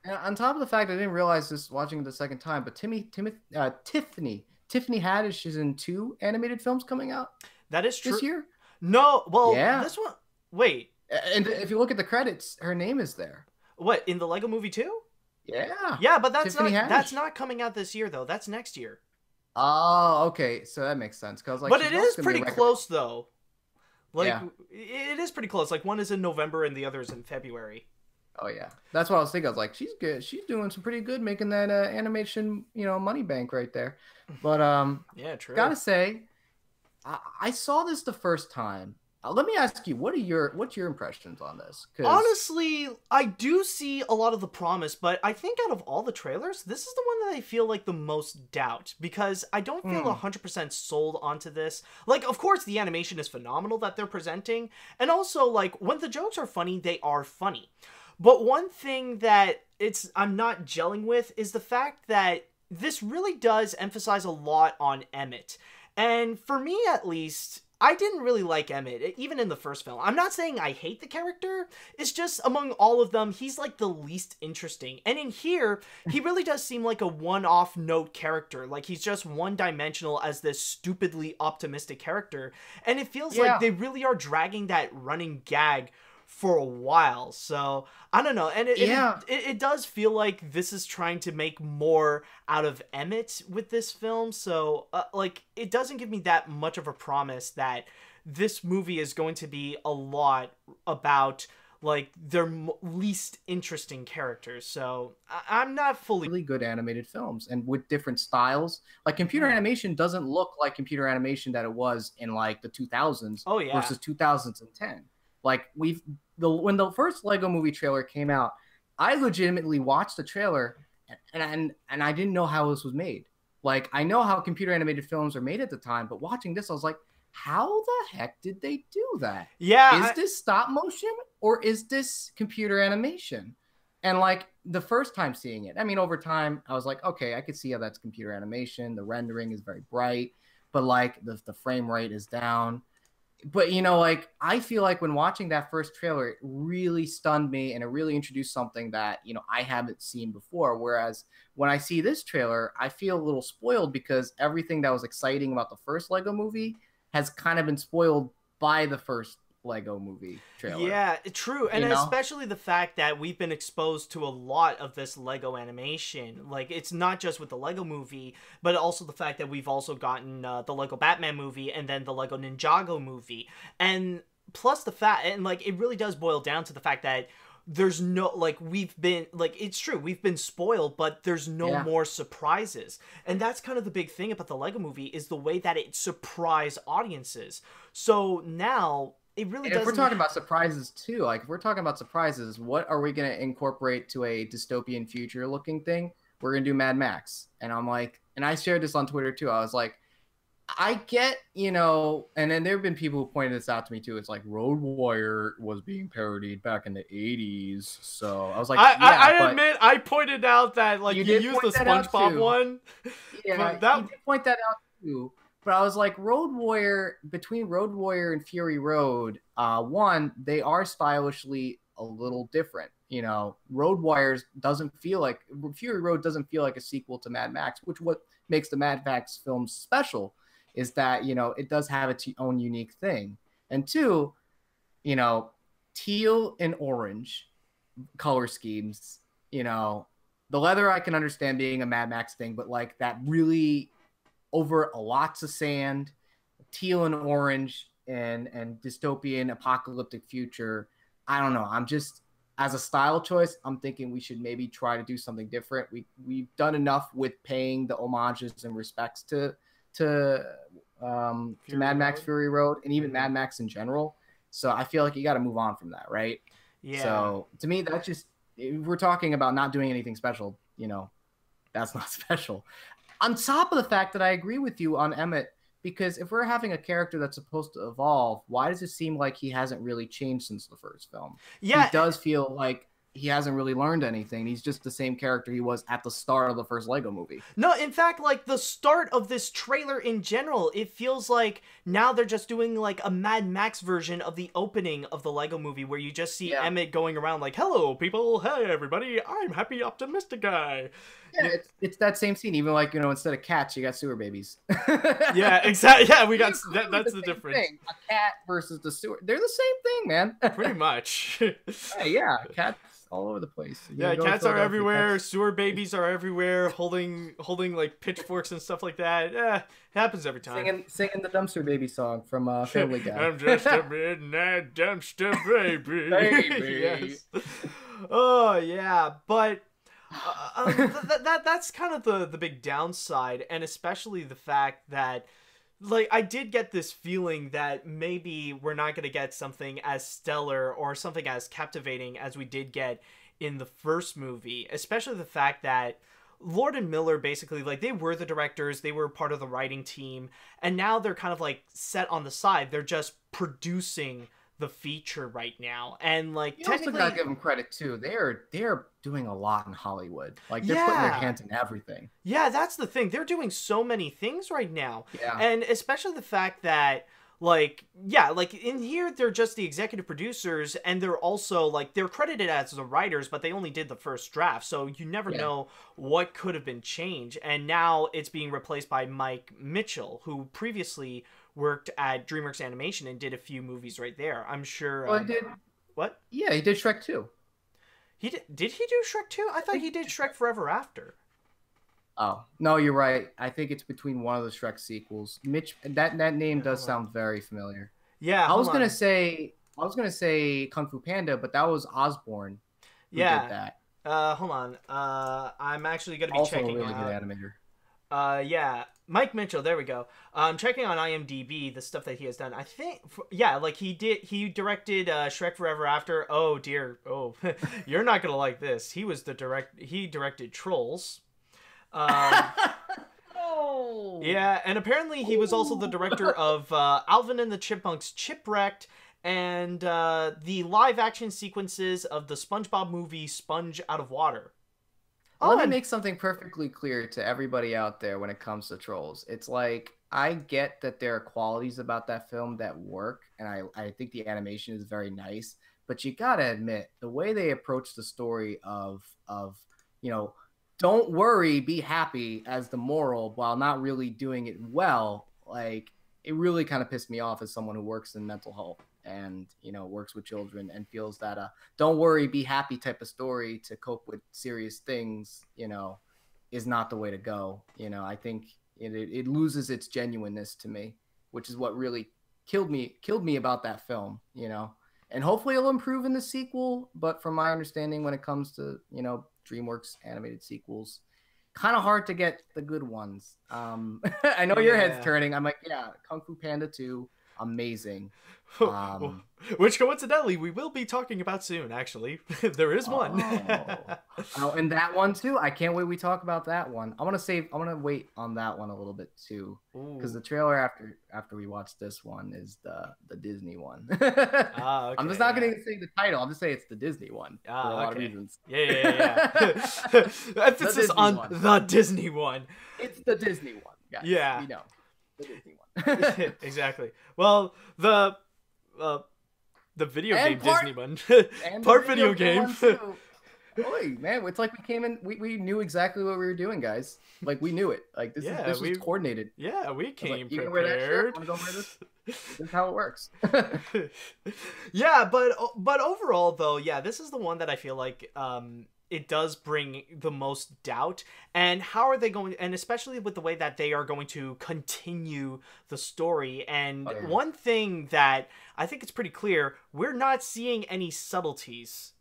and on top of the fact I didn't realize this watching it the second time, but Tiffany Haddish is in 2 animated films coming out That is true. this year. No, well, Yeah. this one. Wait, And if you look at the credits, her name is there. what in the Lego Movie 2? Yeah. Yeah, but that's Tiffany not Haddish. that's not coming out this year though. That's next year. Oh, okay. So that makes sense. Cause like, But she's it also is gonna be pretty a record- close though. Like Yeah. it is pretty close. Like one is in November and the other is in February. Oh yeah, that's what I was thinking. I was like, she's good. She's doing some pretty good, making that animation, money bank right there. But Yeah, true. gotta say, I saw this the first time. Let me ask you, what's your impressions on this? 'Cause- Honestly, I do see a lot of the promise, but I think out of all the trailers, this is the one that I feel like the most doubt because I don't feel 100% sold onto this. Like, of course, the animation is phenomenal that they're presenting, and also, like, when the jokes are funny, they are funny. But one thing that I'm not gelling with is the fact that this really does emphasize a lot on Emmett. And for me, at least, I didn't really like Emmett, even in the first film. I'm not saying I hate the character. It's just among all of them, he's like the least interesting. And in here, he really does seem like a one-off note character. Like he's just one-dimensional as this stupidly optimistic character. And it feels like they really are dragging that running gag for a while. So I don't know, and it does feel like this is trying to make more out of Emmett with this film. So like it doesn't give me that much of a promise that this movie is going to be a lot about like their least interesting characters. So I'm not fully really good animated films and with different styles. Like computer animation doesn't look like computer animation that it was in like the 2000s versus 2010. Like when the first Lego Movie trailer came out, I legitimately watched the trailer and I didn't know how this was made. Like I know how computer animated films are made at the time, but watching this, I was like, how the heck did they do that? Yeah. Is this stop motion or is this computer animation? And like the first time seeing it, I mean, over time, I was like, okay, I could see how that's computer animation. The rendering is very bright, but like the frame rate is down. But, like, I feel like when watching that first trailer, it really stunned me and it really introduced something that, I haven't seen before. Whereas when I see this trailer, I feel a little spoiled because everything that was exciting about the first Lego Movie has kind of been spoiled by the first Lego Movie trailer. Yeah, true. And especially the fact that we've been exposed to a lot of this Lego animation. Like, it's not just with the Lego Movie, but also the fact that we've also gotten the Lego Batman movie and then the Lego Ninjago movie. And plus the fact, and like, it really does boil down to the fact that there's no, like, we've been, like, it's true, we've been spoiled, but there's no more surprises. And that's kind of the big thing about the Lego Movie is the way that it surprised audiences. So now it really And doesn't. if we're talking about surprises too, like if we're talking about surprises, what are we going to incorporate to a dystopian future looking thing? We're going to do Mad Max. And I'm like, and I shared this on Twitter too. I was like, I get, and then there have been people who pointed this out to me too. It's like Road Warrior was being parodied back in the 80s. So I was like, I admit I pointed out that like you used the SpongeBob one. Yeah, you did point that out too. But I was like, between Road Warrior and Fury Road, one, they are stylishly a little different. Road Warrior doesn't feel like Fury Road doesn't feel like a sequel to Mad Max, which what makes the Mad Max films special is that, it does have its own unique thing. And two, teal and orange color schemes, the leather I can understand being a Mad Max thing, but like that really over lots of sand, teal and orange and dystopian apocalyptic future. I don't know. I'm just, as a style choice, I'm thinking we should maybe try to do something different. We've done enough with paying the homages and respects to Mad Max Fury Road and even Mad Max in general. So I feel like you got to move on from that, right? Yeah. So to me, that's just, if we're talking about not doing anything special, that's not special. On top of the fact that I agree with you on Emmett, because if we're having a character that's supposed to evolve, why does it seem like he hasn't really changed since the first film? Yeah. He does feel like he hasn't really learned anything. He's just the same character he was at the start of the first Lego movie. No, in fact, like the start of this trailer in general, it feels like now they're just doing like a Mad Max version of the opening of the Lego movie where you just see Emmett going around like, hello, people. Hey, everybody. I'm happy, optimistic guy. Yeah, it's that same scene. Even like, instead of cats, you got sewer babies. Yeah, exactly. Yeah, we got that's the difference. Thing. A cat versus the sewer. They're the same thing, man. Pretty much. Yeah, cats all over the place. Yeah, cats are everywhere. Sewer babies are everywhere, holding like pitchforks and stuff like that. Yeah, happens every time. Singing the Dumpster Baby song from Family Guy. I'm just a midnight dumpster baby. Baby. Yes. Oh yeah, but that's kind of the big downside, and especially the fact that like I did get this feeling that maybe we're not going to get something as stellar or something as captivating as we did get in the first movie, especially the fact that Lord and Miller basically, like, they were the directors, they were part of the writing team, and now they're kind of like set on the side. They're just producing the feature right now, and like you also gotta give them credit too. They're doing a lot in Hollywood. Like they're putting their hands in everything. Yeah, that's the thing. They're doing so many things right now. Yeah, and especially the fact that like in here they're just the executive producers, and they're also like they're credited as the writers, but they only did the first draft, so you never know what could have been changed. And now it's being replaced by Mike Mitchell, who previously worked at DreamWorks Animation and did a few movies right there. I'm sure. Well, he did. What? Yeah, he did Shrek 2. He did. Did he do Shrek 2? I thought he did Shrek Forever After. Oh no, you're right. I think it's between one of the Shrek sequels. Mitch, that name does sound very familiar. Yeah, I was gonna say Kung Fu Panda, but that was Osborne. Who did that. Hold on. I'm actually gonna be also checking. Also a really good animator. Yeah, Mike Mitchell. There we go. I'm checking on IMDb the stuff that he has done. I think, like he directed Shrek Forever After. Oh dear. Oh, you're not gonna like this. He directed Trolls. Oh. Yeah, and apparently he was also the director of Alvin and the Chipmunks Chipwrecked and the live-action sequences of the SpongeBob movie Sponge Out of Water. Let me make something perfectly clear to everybody out there when it comes to Trolls. It's like, I get that there are qualities about that film that work, and I think the animation is very nice, but you gotta admit, the way they approach the story of don't worry, be happy as the moral while not really doing it well, like, it really kind of pissed me off as someone who works in mental health and, works with children and feels that don't worry, be happy type of story to cope with serious things, is not the way to go. I think it loses its genuineness to me, which is what really killed me about that film, and hopefully it'll improve in the sequel. But from my understanding, when it comes to, DreamWorks animated sequels, kind of hard to get the good ones. I know your head's turning. I'm like, yeah, Kung Fu Panda 2. amazing. Which coincidentally we will be talking about soon. Actually, there is one. Oh, and that one too. I can't wait. We talk about that one. I want to wait on that one a little bit too, because the trailer after we watch this one is the Disney one. Okay, I'm just not going to say the title. I'm just saying it's the Disney one for a lot of reasons. Yeah. Emphasis on one. The Disney one. It's the Disney one. Guys. Yeah. We know. The Disney one. Exactly. Well, the video game Disney one. Part video game. Boy, man, it's like we came in. We knew exactly what we were doing, guys. Like we knew it. Like this was coordinated. Yeah, we came you prepared. Can wear that shirt? Want to go wear this? This is how it works. Yeah, but overall though, yeah, this is the one that I feel like it does bring the most doubt. And how are they going? And especially with the way that they are going to continue the story. And one thing that I think it's pretty clear, we're not seeing any subtleties.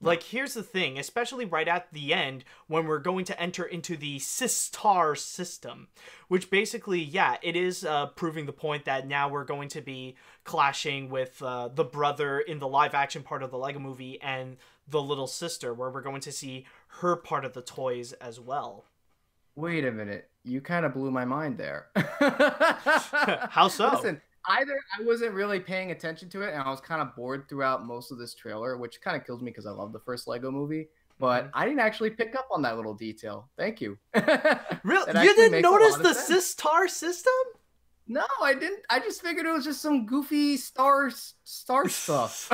Like, here's the thing, especially right at the end, when we're going to enter into the Sistar system, which basically, yeah, it is proving the point that now we're going to be clashing with the brother in the live-action part of the Lego movie and the little sister, where we're going to see her part of the toys as well. Wait a minute. You kind of blew my mind there. How so? Listen, either I wasn't really paying attention to it and I was kind of bored throughout most of this trailer, which kind of kills me because I love the first Lego movie, but I didn't actually pick up on that little detail. Thank you. Really? You didn't notice the Sistar system? No, I didn't. I just figured it was just some goofy star stuff.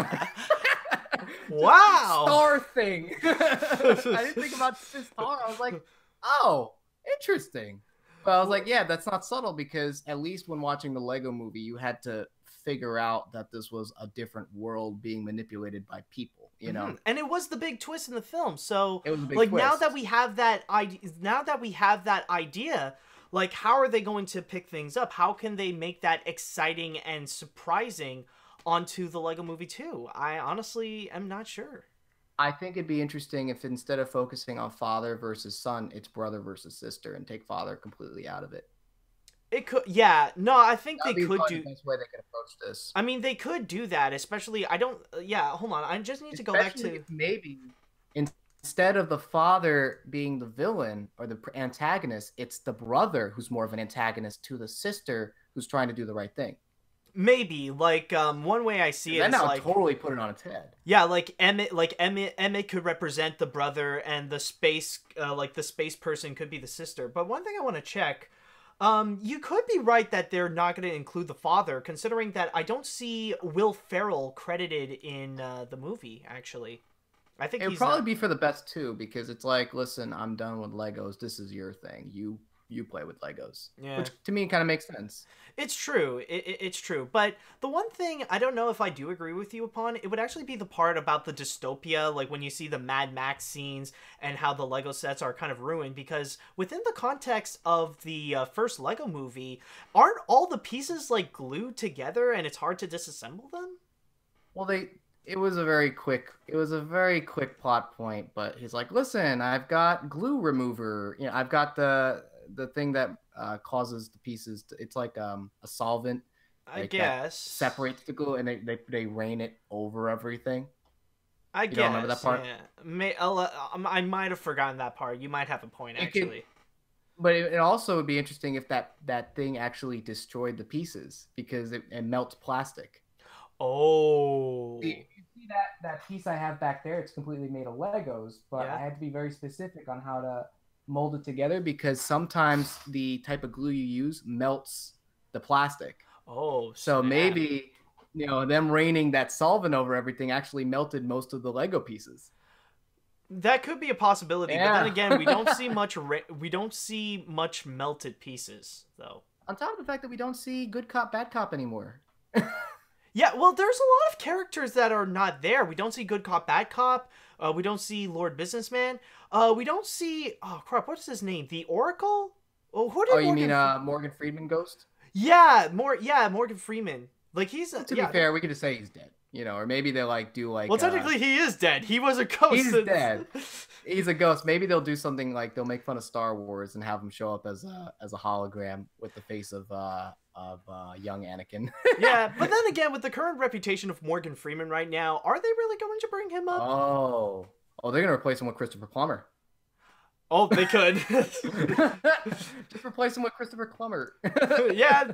Wow. Star thing. I didn't think about Sistar. I was like, oh, interesting. But I was like, yeah, that's not subtle, because at least when watching the Lego movie, you had to figure out that this was a different world being manipulated by people, you know? And it was the big twist in the film. So it was a big like twist. now that we have that idea, like how are they going to pick things up? How can they make that exciting and surprising onto the Lego movie 2? I honestly am not sure. I think it'd be interesting if instead of focusing on father versus son, it's brother versus sister, and take father completely out of it. It could, yeah. No, I think That'd they could do. do. That's the way they could approach this. I mean, they could do that, especially. I don't. Yeah, hold on. I just need to go back to maybe instead of the father being the villain or the antagonist, it's the brother who's more of an antagonist to the sister who's trying to do the right thing. Maybe like one way I see it is like totally put it on its head. Yeah, like Emmett could represent the brother, and the space like the space person could be the sister. But one thing I want to check, you could be right that they're not going to include the father, considering that I don't see Will Ferrell credited in the movie. Actually, I think it would probably be for the best too, because it's like, listen, I'm done with Legos. This is your thing. You play with Legos. Yeah. Which to me kind of makes sense. It's true. It's true. But the one thing I don't know if I do agree with you upon, it would actually be the part about the dystopia, like when you see the Mad Max scenes and how the Lego sets are kind of ruined, because within the context of the first Lego movie, aren't all the pieces like glued together and it's hard to disassemble them? Well, it was a very quick plot point, but he's like, listen, I've got glue remover. You know, I've got the thing that causes the pieces to, it's like a solvent, I guess, separates the glue, and they rain it over everything. I guess. Don't remember that part? Yeah. I might have forgotten that part. You might have a point, actually. But it also would be interesting if that thing actually destroyed the pieces, because it melts plastic. Oh. You see that piece I have back there? It's completely made of Legos, but I had to be very specific on how to mold it together, because sometimes the type of glue you use melts the plastic. Oh, so maybe them raining that solvent over everything actually melted most of the Lego pieces. That could be a possibility, but then again, we don't see much. We don't see much melted pieces, though. On top of the fact that we don't see good cop, bad cop anymore. Yeah, well, there's a lot of characters that are not there. We don't see good cop, bad cop. We don't see Lord Businessman. We don't see... Oh, crap. What is his name? The Oracle? Oh, who did you mean Morgan Freeman Ghost? Yeah, Morgan Freeman. Like, he's... To be fair, we could just say he's dead. Or maybe they'll, Well, technically, he is dead. He was a ghost. He's dead. He's a ghost. Maybe they'll do something like they'll make fun of Star Wars and have him show up as a hologram with the face of young Anakin. Yeah, but then again, with the current reputation of Morgan Freeman right now, are they really going to bring him up? Oh, they're gonna replace him with Christopher Plummer. Oh, they could. Just replace him with Christopher Plummer. Yeah,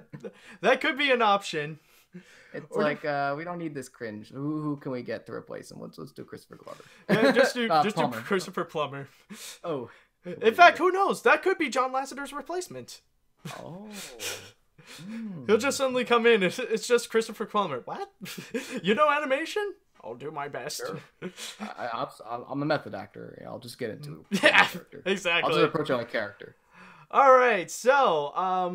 that could be an option. It's like we don't need this cringe. Who can we get to replace him? Let's do Christopher Plummer. Yeah, just do Plummer. Christopher Plummer. Oh. In fact, who knows? That could be John Lasseter's replacement. Oh. He'll just suddenly come in. It's just Christopher Plummer. What? You know animation? I'll do my best. Sure. I'm a method actor. I'll just get into yeah, exactly. I'll just approach it like character. All right, so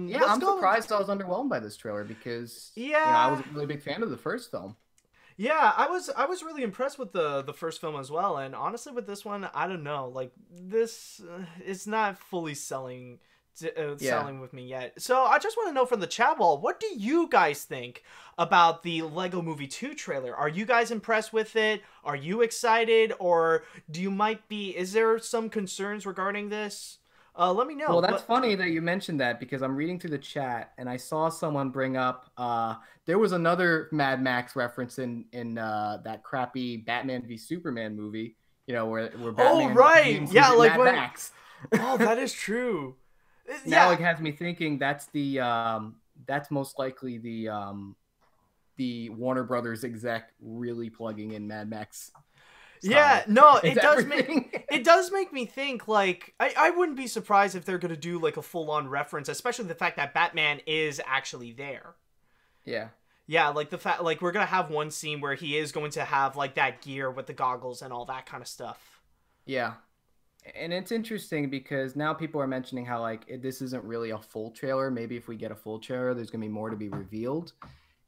yeah, I'm surprised I was underwhelmed by this trailer because I was a really big fan of the first film. Yeah, I was really impressed with the first film as well, and honestly, with this one, I don't know, like this is not fully selling with me yet. So I just want to know from the chat wall, what do you guys think about the Lego Movie 2 trailer? Are you guys impressed with it? Are you excited, or is there some concerns regarding this? Let me know. Well, that's funny that you mentioned that because I'm reading through the chat and I saw someone bring up there was another Mad Max reference in that crappy Batman v Superman movie, where Batman like Mad Max. Oh, that is true. Now it has me thinking that's that's most likely the Warner Brothers exec really plugging in Mad Max. Yeah, no, it does make me think, like, I wouldn't be surprised if they're going to do, like, a full-on reference, especially the fact that Batman is actually there. Yeah. Yeah, like, the fact, like, we're going to have one scene where he is going to have, like, that gear with the goggles and all that kind of stuff. Yeah. And it's interesting because now people are mentioning how, like, this isn't really a full trailer. Maybe if we get a full trailer, there's going to be more to be revealed.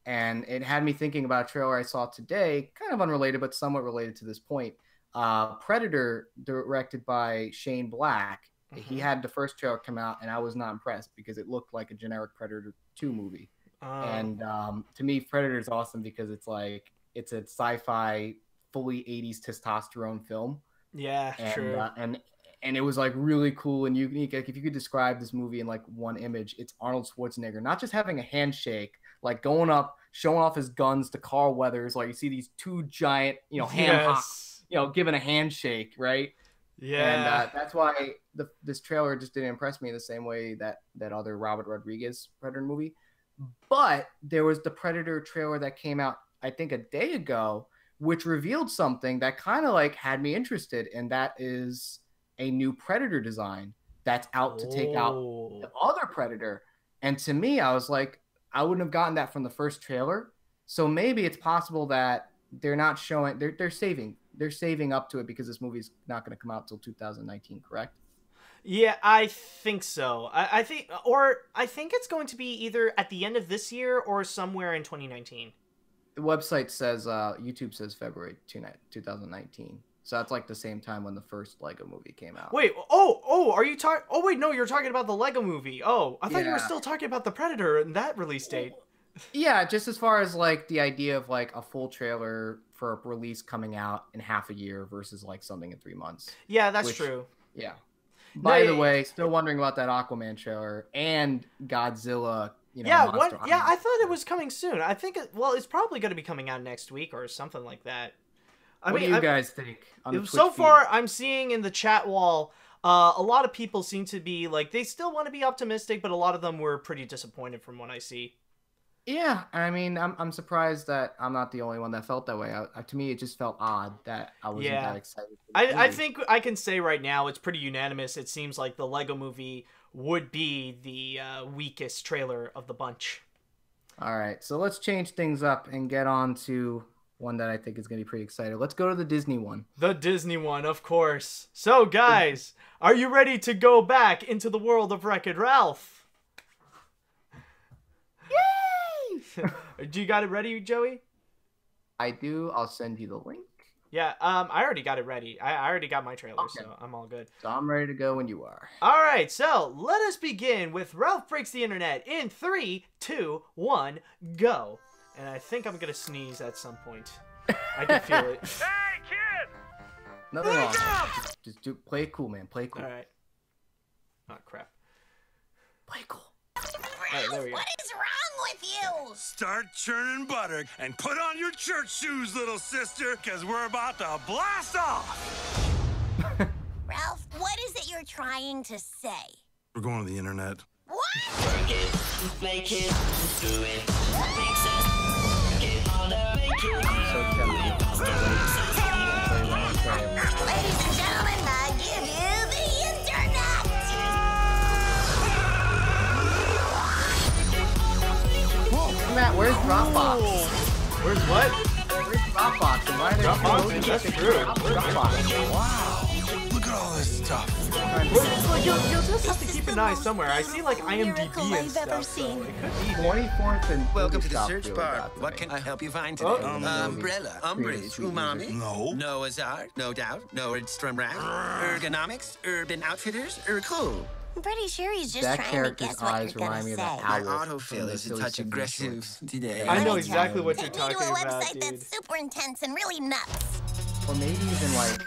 And it had me thinking about a trailer I saw today, kind of unrelated, but somewhat related to this point. Predator, directed by Shane Black. Mm-hmm. He had the first trailer come out, and I was not impressed because it looked like a generic Predator 2 movie. And to me, Predator is awesome because it's a sci-fi, fully 80s testosterone film. Yeah, true. And it was like really cool and unique. Like if you could describe this movie in like one image, it's Arnold Schwarzenegger not just having a handshake, like going up, showing off his guns to Carl Weathers. Like you see these two giant, ham hocks, giving a handshake, right? Yeah. And that's why this trailer just didn't impress me in the same way that other Robert Rodriguez Predator movie. But there was the Predator trailer that came out, I think, a day ago, which revealed something that kind of like had me interested, and that is a new Predator design that's out to take out the other Predator. And to me, I was like, I wouldn't have gotten that from the first trailer. So maybe it's possible that they're not showing, they're saving up to it because this movie's not going to come out till 2019, correct? Yeah, I think so. I think it's going to be either at the end of this year or somewhere in 2019. The website says, YouTube says February 2019. So that's like the same time when the first Lego movie came out. Wait, are you talking? Oh, wait, no, you're talking about the Lego movie. Oh, I thought you were still talking about the Predator and that release date. Yeah, just as far as like the idea of like a full trailer for a release coming out in half a year versus like something in 3 months. Yeah, that's true. Yeah. By the way, still wondering about that Aquaman trailer and Godzilla. I thought it was coming soon. I think it's probably going to be coming out next week or something like that. What do you guys think? So far, I'm seeing in the chat wall, a lot of people seem to be like, they still want to be optimistic, but a lot of them were pretty disappointed from what I see. Yeah, I mean, I'm surprised that I'm not the only one that felt that way. To me, it just felt odd that I wasn't that excited. I think I can say right now it's pretty unanimous. It seems like the Lego movie would be the weakest trailer of the bunch. All right, so let's change things up and get on to one that I think is going to be pretty exciting. Let's go to the Disney one. The Disney one, of course. So, guys, are you ready to go back into the world of Wreck-It Ralph? Do you got it ready, Joey? I do. I'll send you the link. Yeah, I already got it ready. I already got my trailer, so I'm all good. So I'm ready to go when you are. All right, so let us begin with Ralph Breaks the Internet in 3, 2, 1, go. And I think I'm going to sneeze at some point. I can feel it. Hey, kid! Nothing wrong. Just play it cool, man. Play it cool. All right. Oh, crap. Play it cool. Right, there we go. What is wrong with you? Start churning butter and put on your church shoes, little sister, because we're about to blast off. Ralph, what is it you're trying to say? We're going to the internet. What? Work it, make it, do it. Make sense. Get all the make it. Ladies and gentlemen, I give you the internet. Matt, where's Dropbox? Where's what? Where's Dropbox? And why are they Dropbox? That's true. Dropbox? Wow. Look at all this stuff. It's like you'll just have to keep an eye somewhere. I see like IMDb and stuff. So it could be 24th and welcome to the search bar. What can I help you find today? Oh. Umbrella, umbrage, umami. No. Noah's Ark, no doubt. Nordstrom Rack. Ergonomics, Urban Outfitters, cool. I'm pretty sure he's just That trying to character's guess what eyes you're gonna remind me of say. that My owl. autofill is a Silly touch Symphony aggressive Story. today. I know Let me exactly check. what you're Take me to talking a about, website dude. that's super intense and really nuts. Or maybe even like.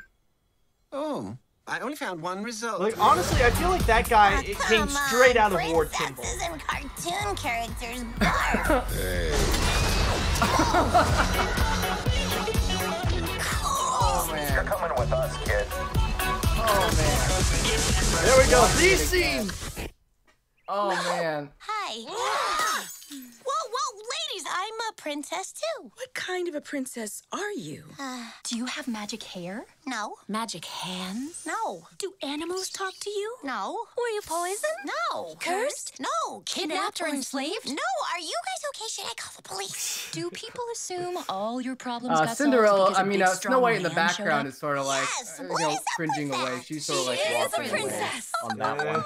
Oh, I only found one result. Like honestly, I feel like that guy it came Come straight on, out of War Kimball. princesses and cartoon characters barf. Oh man. You're coming with us, kid. Oh man. There we go. These scenes. Oh man. Hi. Whoa, ladies, I'm a princess too. What kind of a princess are you? Do you have magic hair? No. Magic hands? No. Do animals talk to you? No. Were you poisoned? No. Cursed? No. Kidnapped or enslaved? No. Are you guys okay? Should I call the police? Do people assume all your problems got Cinderella, solved because I a mean, big, Snow strong White in the man showed background up? is sort of like, Yes, what is up cringing with away. that? She's sort of like She is a walking away princess. on that one.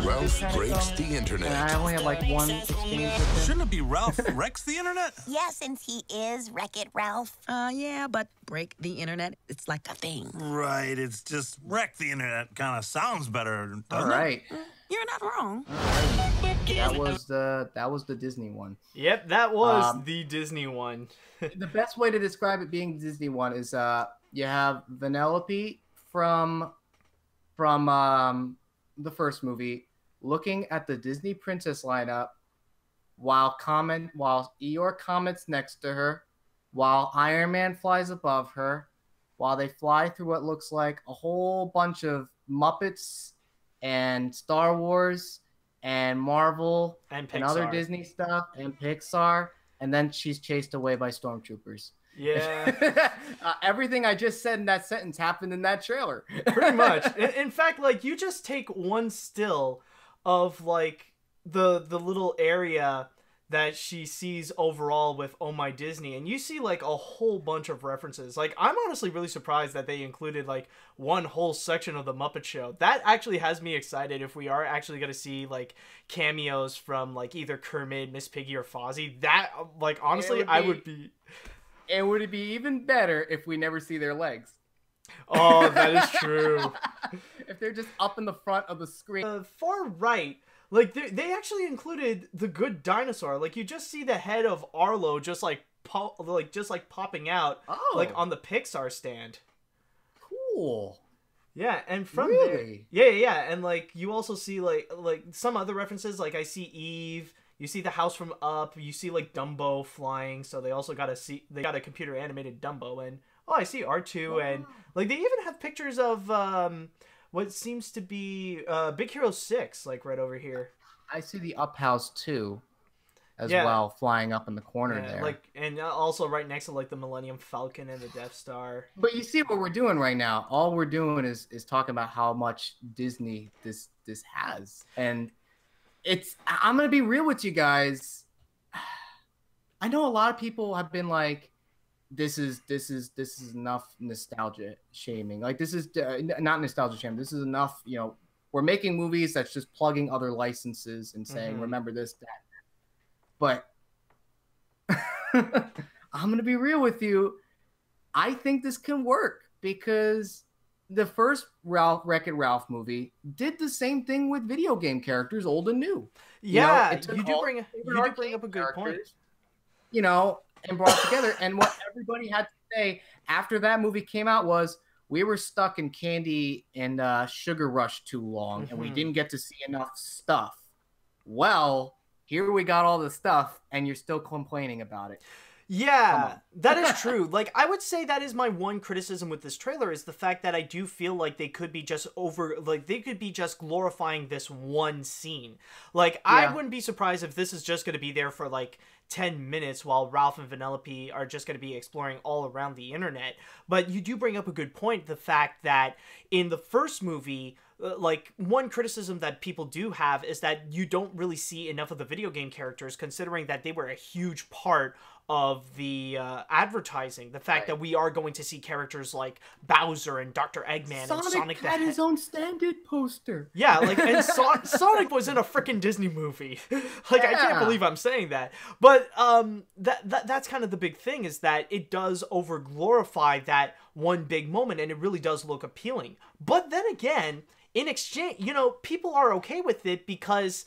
Ralph breaks the And internet. I only have like one exchange with him. Shouldn't it be Ralph wrecks the internet? Yeah, since he is Wreck-It Ralph. Yeah, but break the internet, it's like a thing. Right, it's just wreck the internet kind of sounds better, doesn't All right. You're not wrong. That was the Disney one. Yep, that was the Disney one. The best way to describe it being the Disney one is you have Vanellope from the first movie looking at the Disney princess lineup while Eeyore comments next to her, while Iron Man flies above her, while they fly through what looks like a whole bunch of Muppets and Star Wars and Marvel and other Pixar. Disney stuff and Pixar, and then she's chased away by stormtroopers. Yeah. Everything I just said in that sentence happened in that trailer. Pretty much. In fact, like you just take one still of like the little area that she sees overall with Oh My Disney, and you see like a whole bunch of references. Like I'm honestly really surprised that they included like one whole section of the Muppet Show. That actually has me excited if we are actually going to see like cameos from like either Kermit, Miss Piggy, or Fozzie. That like honestly I would be. It would be even better if we never see their legs. Oh, that is true. If they're just up in the front of the screen. Far right, like they actually included the Good Dinosaur. Like you just see the head of Arlo just like popping out, like on the Pixar stand. Cool. Yeah, and from really? there, yeah, and like you also see like some other references. Like I see Eve. You see the house from Up. You see like Dumbo flying. So they also got a computer animated Dumbo, and I see R2, wow. And like they even have pictures of what seems to be Big Hero 6, like right over here. I see the Up house too, as well, flying up in the corner there. Like, and also right next to like the Millennium Falcon and the Death Star. But you see what we're doing right now. All we're doing is talking about how much Disney this has, and I'm gonna be real with you guys. I know a lot of people have been like, this is enough nostalgia shaming. Like this is not nostalgia shaming. This is enough. You know, we're making movies that's just plugging other licenses and saying, remember this, that. But I'm gonna be real with you. I think this can work because the first Wreck-It Ralph movie did the same thing with video game characters, old and new. Yeah, you do bring up a good point. You know, and brought together. And what everybody had to say after that movie came out was, we were stuck in Candy and Sugar Rush too long, and we didn't get to see enough stuff. well, here we got all the stuff, and you're still complaining about it. Yeah, that is true. Like, I would say that is my one criticism with this trailer, is the fact that I do feel like they could be just they could be just glorifying this one scene. Like, I wouldn't be surprised if this is just going to be there for, like, 10 minutes while Ralph and Vanellope are just going to be exploring all around the internet. But you do bring up a good point, the fact that in the first movie, like, one criticism that people do have is that you don't really see enough of the video game characters, considering that they were a huge part of the advertising. The fact that we are going to see characters like Bowser and Dr. Eggman and Sonic had his own standard poster. Yeah, like, and Sonic was in a freaking Disney movie. Like, I can't believe I'm saying that. But that's kind of the big thing, is that it does over-glorify that one big moment, and it really does look appealing. But then again, in exchange, you know, people are okay with it because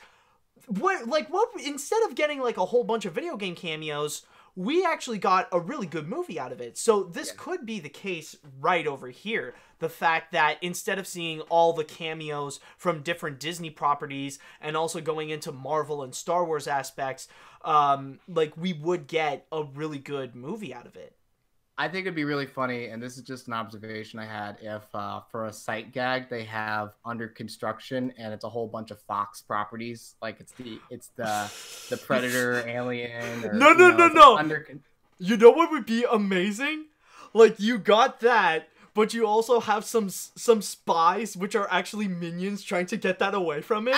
instead of getting like a whole bunch of video game cameos, we actually got a really good movie out of it. So this could be the case right over here. The fact that instead of seeing all the cameos from different Disney properties and also going into Marvel and Star Wars aspects, like, we would get a really good movie out of it. I think it'd be really funny, and this is just an observation I had, if for a sight gag they have under construction and it's a whole bunch of Fox properties, like it's the Predator, Alien. Or, no. You know what would be amazing? Like, you got that, but you also have some spies which are actually minions trying to get that away from it.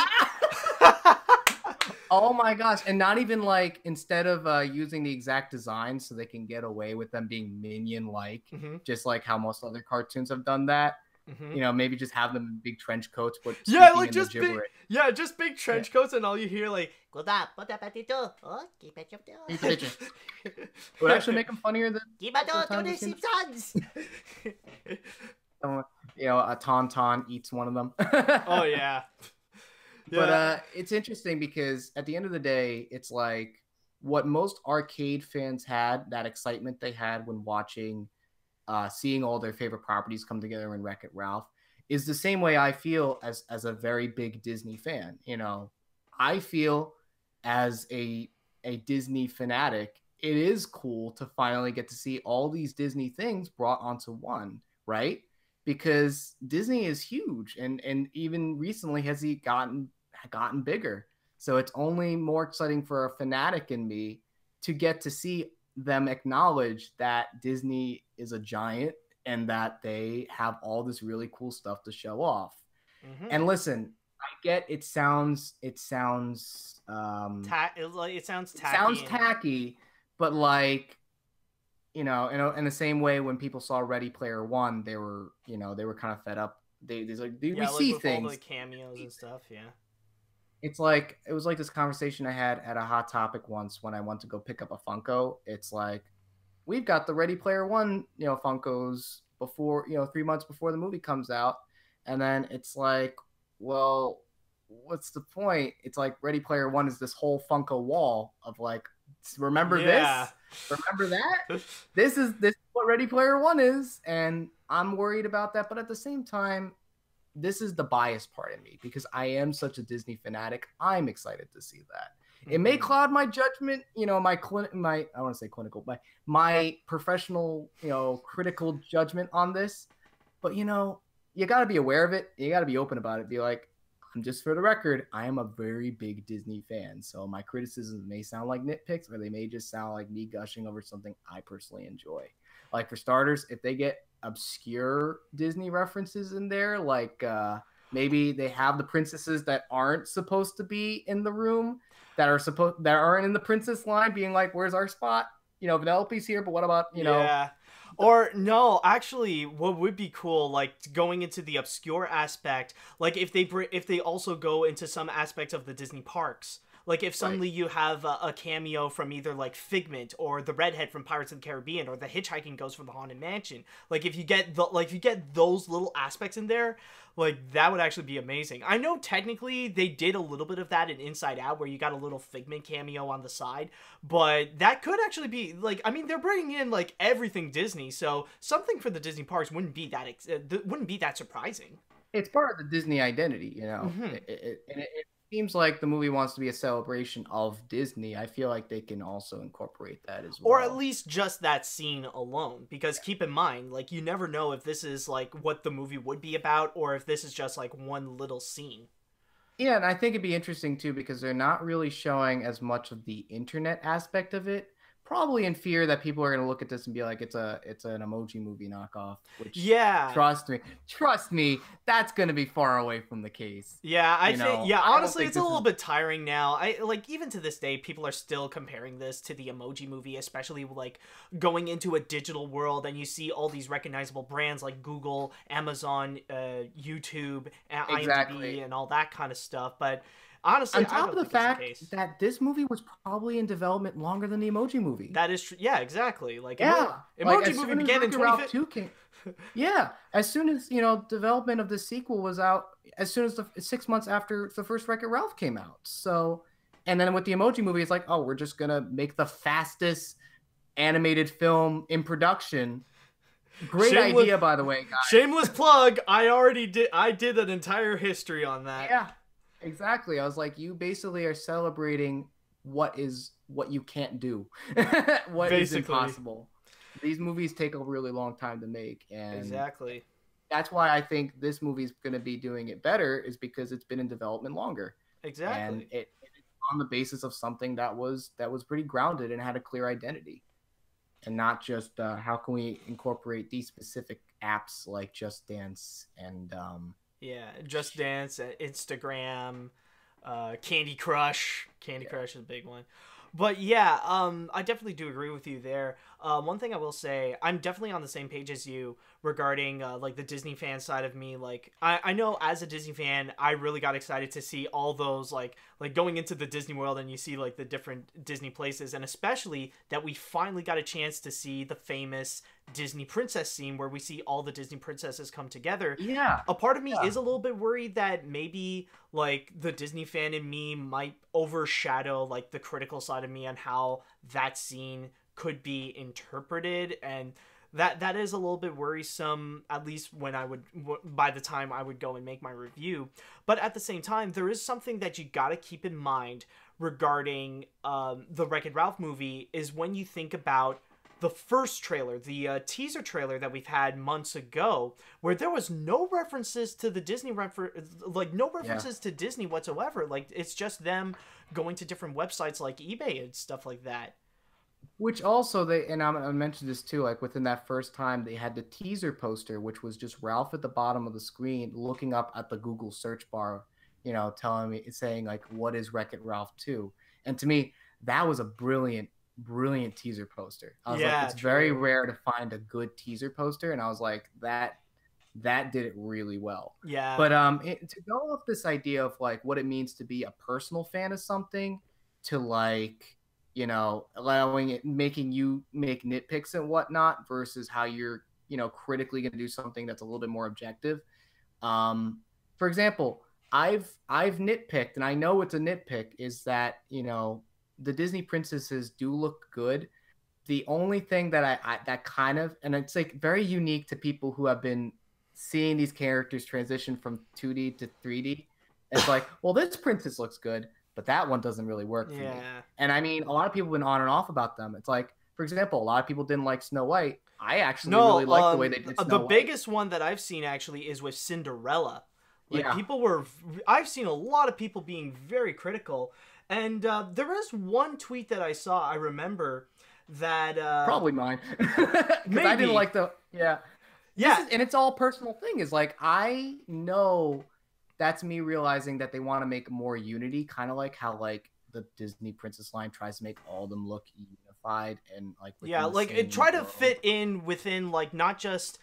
Oh my gosh, and not even like, instead of using the exact design so they can get away with them being minion-like, just like how most other cartoons have done that, you know, maybe just have them in big trench coats, but just big trench coats, and all you hear, like, it would actually make them funnier than Simpsons. You know, a Tauntaun eats one of them. Oh yeah. But it's interesting because at the end of the day, it's like what most arcade fans had, that excitement they had when watching, seeing all their favorite properties come together in Wreck-It Ralph, is the same way I feel as a very big Disney fan. You know, I feel as a Disney fanatic, it is cool to finally get to see all these Disney things brought onto one, right? Because Disney is huge, and even recently has he gotten bigger. So it's only more exciting for a fanatic in me to get to see them acknowledge that Disney is a giant and that they have all this really cool stuff to show off. And listen, I get it sounds tacky, but like, you know, in the same way when people saw Ready Player One, they were kind of fed up. We see things, all the cameos and stuff. Yeah, it was like this conversation I had at a Hot Topic once when I went to go pick up a Funko. It's like, we've got the Ready Player One, you know, Funkos before, you know, 3 months before the movie comes out, and then it's like, well, what's the point? It's like Ready Player One is this whole Funko wall of like, remember this? Remember that? This is what Ready Player One is, and I'm worried about that. But at the same time, this is the biased part in me because I am such a Disney fanatic. I'm excited to see that. It may cloud my judgment, you know, I want to say clinical, my professional, you know, critical judgment on this. But, you know, you got to be aware of it. You got to be open about it. Be like, just for the record, I am a very big Disney fan, so my criticisms may sound like nitpicks, or they may just sound like me gushing over something I personally enjoy. Like, for starters, if they get obscure Disney references in there, like maybe they have the princesses that aren't supposed to be in the room, that aren't in the princess line, being like, "Where's our spot?" You know, Vanellope's here, but what about, you know? Yeah. Or no, actually, what would be cool, like going into the obscure aspect, like if they also go into some aspects of the Disney parks, like if suddenly you have a cameo from either like Figment or the redhead from Pirates of the Caribbean or the hitchhiking ghost from the Haunted Mansion, like if you get those little aspects in there, like that would actually be amazing. I know technically they did a little bit of that in Inside Out, where you got a little Figment cameo on the side, but that could actually be like, I mean, they're bringing in like everything Disney, so something for the Disney parks wouldn't be that surprising. It's part of the Disney identity, you know. And it seems like the movie wants to be a celebration of Disney. I feel like they can also incorporate that as well. Or at least just that scene alone. Because keep in mind, like, you never know if this is, like, what the movie would be about, or if this is just, like, one little scene. Yeah, and I think it'd be interesting, too, because they're not really showing as much of the internet aspect of it. Probably in fear that people are going to look at this and be like, it's an emoji movie knockoff. Which, yeah. Trust me, that's going to be far away from the case. Yeah, honestly, it's a little bit tiring now. Even to this day, people are still comparing this to the Emoji Movie, especially, like, going into a digital world, and you see all these recognizable brands like Google, Amazon, YouTube, IMDb, and all that kind of stuff, but... Honestly, on top of the fact that this movie was probably in development longer than the Emoji Movie. That is true. Yeah, exactly. Like, yeah, Emoji Movie began in 2015. Yeah, as soon as development of the sequel was out, as soon as 6 months after the first Wreck-It Ralph came out. So, and then with the Emoji Movie, it's like, oh, we're just gonna make the fastest animated film in production. Great idea, by the way, guys. Shameless plug. I did an entire history on that. Yeah. Exactly. I was like, you basically are celebrating what you can't do. What is impossible. These movies take a really long time to make. And exactly. That's why I think this movie's going to be doing it better, is because it's been in development longer. Exactly. And it's on the basis of something that was pretty grounded and had a clear identity. And not just how can we incorporate these specific apps like Just Dance and... Yeah, Just Dance, Instagram, Candy Crush. Candy Crush is a big one. But yeah, I definitely do agree with you there. One thing I will say, I'm definitely on the same page as you regarding like the Disney fan side of me. Like I know as a Disney fan, I really got excited to see all those like going into the Disney World, and you see like the different Disney places, and especially that we finally got a chance to see the famous Disney princess scene where we see all the Disney princesses come together. Yeah. A part of me is a little bit worried that maybe like the Disney fan in me might overshadow like the critical side of me on how that scene could be interpreted, and that is a little bit worrisome, at least when by the time I would go and make my review. But at the same time, there is something that you gotta keep in mind regarding the Wreck-It Ralph movie, is when you think about the first trailer, the teaser trailer that we've had months ago, where there was no references to the Disney to Disney whatsoever. Like, it's just them going to different websites like eBay and stuff like that. Which also I mentioned this too, like within that first time they had the teaser poster, which was just Ralph at the bottom of the screen looking up at the Google search bar, saying like, what is Wreck-It Ralph 2? And to me, that was a brilliant teaser poster. I was like, it's very rare to find a good teaser poster, and I was like, that did it really well. Yeah. But to go off this idea of like what it means to be a personal fan of something, to like, making you make nitpicks and whatnot, versus how you're, critically going to do something that's a little bit more objective. For example, I've nitpicked, and I know it's a nitpick, is that, the Disney princesses do look good. The only thing that that kind of, and it's like very unique to people who have been seeing these characters transition from 2D to 3D. It's like, well, this princess looks good, but that one doesn't really work for me. And I mean, a lot of people have been on and off about them. It's like, for example, a lot of people didn't like Snow White. I actually really like the way they did Snow the White. biggest one that I've seen actually is with Cinderella. Like, I've seen a lot of people being very critical. And there is one tweet that I saw, I remember, that... probably mine. Because I didn't like the... Yeah. And it's all personal thing. Is like, I know that's me realizing that they want to make more unity, kind of like how like the Disney princess line tries to make all of them look unified and like... it try to fit in within like not just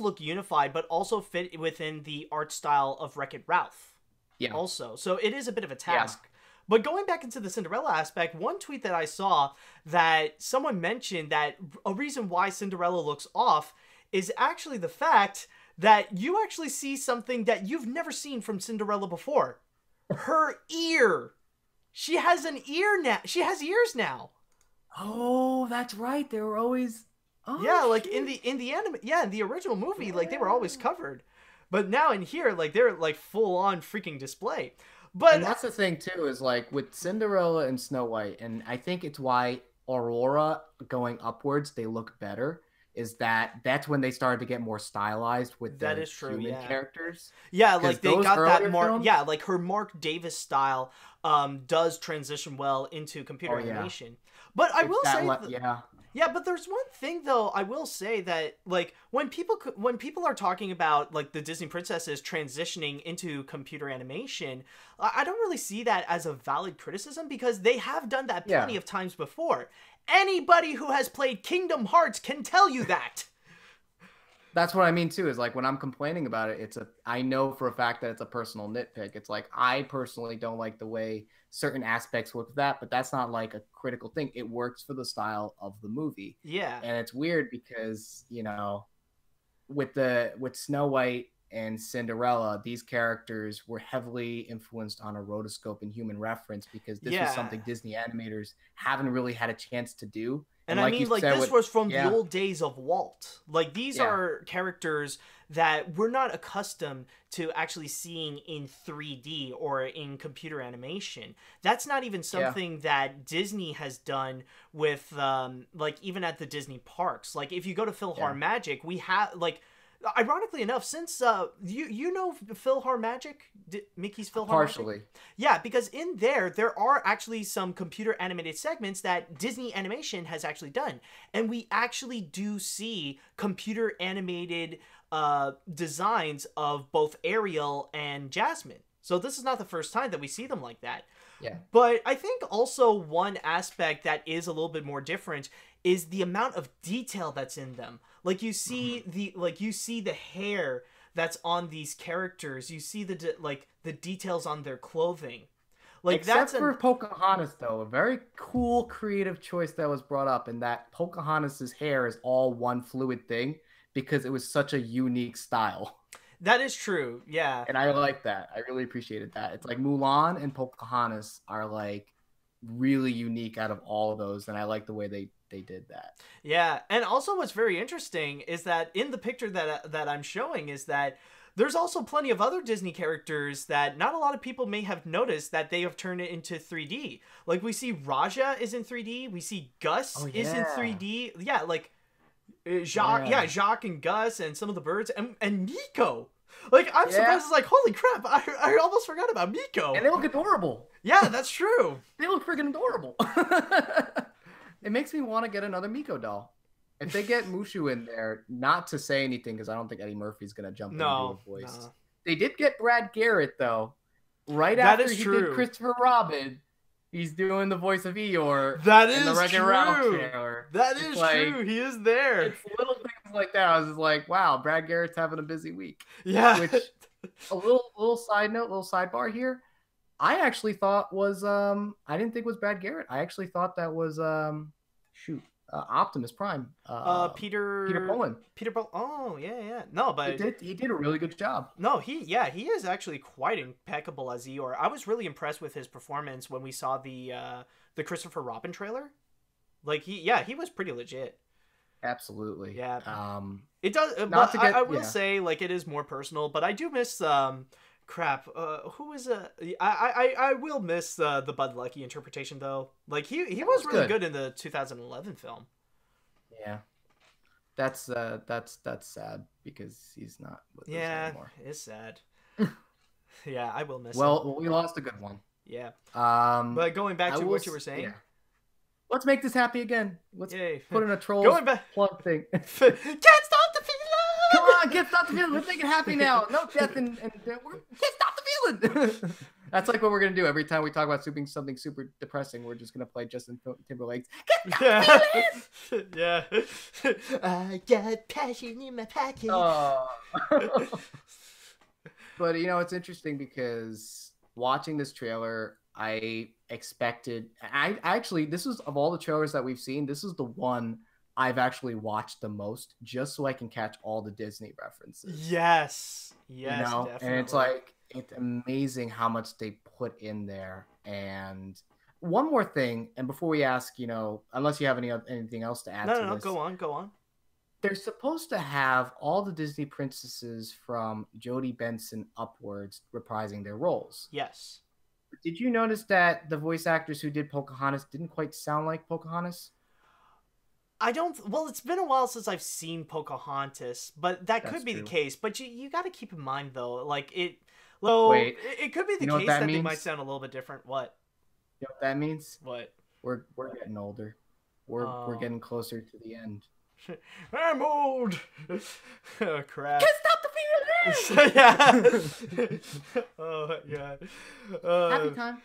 look unified, but also fit within the art style of Wreck-It Ralph. Yeah. Also. So it is a bit of a task. Yeah. But going back into the Cinderella aspect, one tweet that I saw that someone mentioned that a reason why Cinderella looks off is actually the fact that you actually see something that you've never seen from Cinderella before. Her ear. She has an ear now. She has ears now. Oh, that's right. They were always... Oh, yeah, like in the anime, in the original movie, like they were always covered. But now in here, like they're like full on freaking display. But and that's the thing too, is like with Cinderella and Snow White, and I think it's why Aurora going upwards, they look better. Is that's when they started to get more stylized with that the is true, human yeah. characters. Yeah, like they got that more. Films, yeah, like her Mark Davis style does transition well into computer animation. But I will say, yeah, but there's one thing though. I will say that like when people are talking about like the Disney princesses transitioning into computer animation, I don't really see that as a valid criticism because they have done that plenty of times before. Anybody who has played Kingdom Hearts can tell you that. That's what I mean too, is like when I'm complaining about it, I know for a fact that it's a personal nitpick. It's like, I personally don't like the way certain aspects work with that, but that's not like a critical thing. It works for the style of the movie. Yeah. And it's weird because, you know, with Snow White and Cinderella, these characters were heavily influenced on a rotoscope and human reference because this was something Disney animators haven't really had a chance to do. And I mean, like, this was from the old days of Walt. Like, these are characters that we're not accustomed to actually seeing in 3D or in computer animation. That's not even something that Disney has done with, like, even at the Disney parks. Like, if you go to PhilharMagic, we have, like... Ironically enough, since you know PhilharMagic, Mickey's PhilharMagic? Partially. Yeah, because in there are actually some computer animated segments that Disney Animation has actually done. And we actually do see computer animated designs of both Ariel and Jasmine. So this is not the first time that we see them like that. Yeah. But I think also one aspect that is a little bit more different is the amount of detail that's in them. Like you see the hair that's on these characters. You see the details on their clothing. Like Except for Pocahontas, though, a very cool creative choice that was brought up, in that Pocahontas's hair is all one fluid thing because it was such a unique style. That is true, yeah. And I like that. I really appreciated that. It's like Mulan and Pocahontas are like really unique out of all of those, and I like the way they did that. Yeah, and also what's very interesting is that in the picture that I'm showing is that there's also plenty of other Disney characters that not a lot of people may have noticed that they have turned it into 3D. Like we see Raja is in 3D, we see Gus is in 3D. Yeah, like Jacques and Gus and some of the birds and Miko. Like I'm surprised. It's like, holy crap, I almost forgot about Miko. And they look adorable. Yeah, that's true. They look freaking adorable. It makes me want to get another Miko doll. If they get Mushu in there, not to say anything because I don't think Eddie Murphy's gonna jump into a voice. No. They did get Brad Garrett though. Right after he did Christopher Robin, he's doing the voice of Eeyore. That is in the Wreck-It Ralph trailer. That is true. He is there. It's little things like that. I was just like, wow, Brad Garrett's having a busy week. Yeah. Which a little side note, little sidebar here. I actually thought was I didn't think it was Brad Garrett. I actually thought that was Optimus Prime. Peter Bowen. Oh yeah. No, but he did a really good job. No, he is actually quite impeccable as Eeyore. I was really impressed with his performance when we saw the Christopher Robin trailer. Like he was pretty legit. Absolutely. Yeah. It does. I will say, like, it is more personal, but I do miss who is I will miss the Bud Lucky interpretation though. Like he was really good in the 2011 film. Yeah. That's sad because he's not with us anymore. Yeah, it's sad. Yeah, I will miss him. Well, we lost a good one. Yeah. But going back to what you were saying. Yeah. Let's make this happy again. Let's put in a troll plug thing. Can't stop the feeling. Come on, can't stop the feeling. Let's make it happy now. No death and can't stop the feeling. That's like what we're gonna do every time we talk about something super depressing. We're just gonna play Justin Timberlake's "Can't Stop the Feeling." Yeah. I got passion in my pocket. But you know, it's interesting because watching this trailer, I expected. I actually, this is, of all the trailers that we've seen, this is the one I've actually watched the most, just so I can catch all the Disney references. Yes, you know? Definitely. And it's like, it's amazing how much they put in there. And one more thing, and before we ask, you know, unless you have anything else to add to this. No, go on. They're supposed to have all the Disney princesses from Jodie Benson upwards reprising their roles. Yes. Did you notice that the voice actors who did Pocahontas didn't quite sound like Pocahontas? I don't. Well, it's been a while since I've seen Pocahontas, but that could be the case. But you got to keep in mind though, like it. Well, Wait, it could be the case that they might sound a little bit different. What? You know what that means? What? We're getting older. We're getting closer to the end. I'm old. Oh crap! Can't stop the feeling. Yeah. Oh my god. Happy time.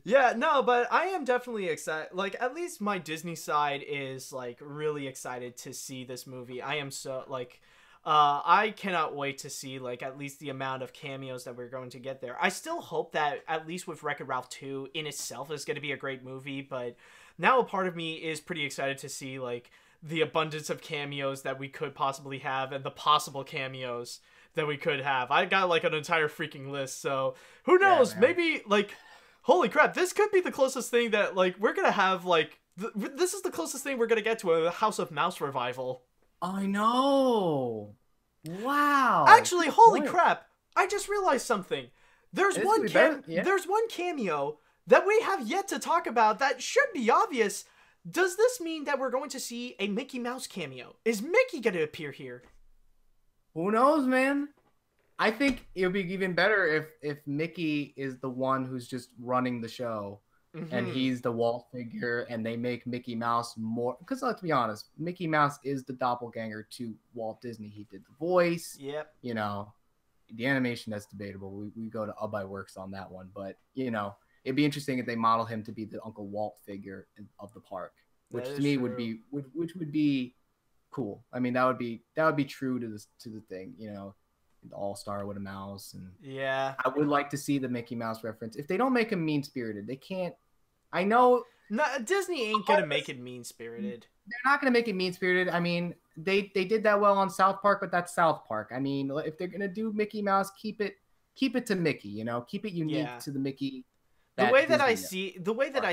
Yeah, no, but I am definitely excited. Like, at least my Disney side is like really excited to see this movie. I am so like, I cannot wait to see like at least the amount of cameos that we're going to get there. I still hope that at least with Wreck-It Ralph 2 in itself is going to be a great movie, but now a part of me is pretty excited to see like the abundance of cameos that we could possibly have and the possible cameos that we could have. I got like an entire freaking list, so who knows? Yeah, maybe like, holy crap, this could be the closest thing that like we're gonna have. Like this is the closest thing we're gonna get to a House of Mouse revival. I know. Wow. Actually, holy crap! I just realized something. There's one cameo that we have yet to talk about that should be obvious. Does this mean that we're going to see a Mickey Mouse cameo? Is Mickey going to appear here? Who knows, man? I think it would be even better if Mickey is the one who's just running the show, and he's the Walt figure, and they make Mickey Mouse more... Because let's be honest, Mickey Mouse is the doppelganger to Walt Disney. He did the voice. Yep. You know, the animation, that's debatable. We go to Up Works on that one. But, you know, it'd be interesting if they model him to be the Uncle Walt figure of the park, which to me would be cool. I mean, that would be true to the thing, you know, the All-Star with a mouse. And yeah, I would like to see the Mickey Mouse reference. If they don't make him mean-spirited, they can't. I know. No, Disney ain't gonna make it mean-spirited. They're not gonna make it mean-spirited. I mean, they did that well on South Park, but that's South Park. I mean, if they're gonna do Mickey Mouse, keep it to Mickey. You know, keep it unique to the Mickey. The way that I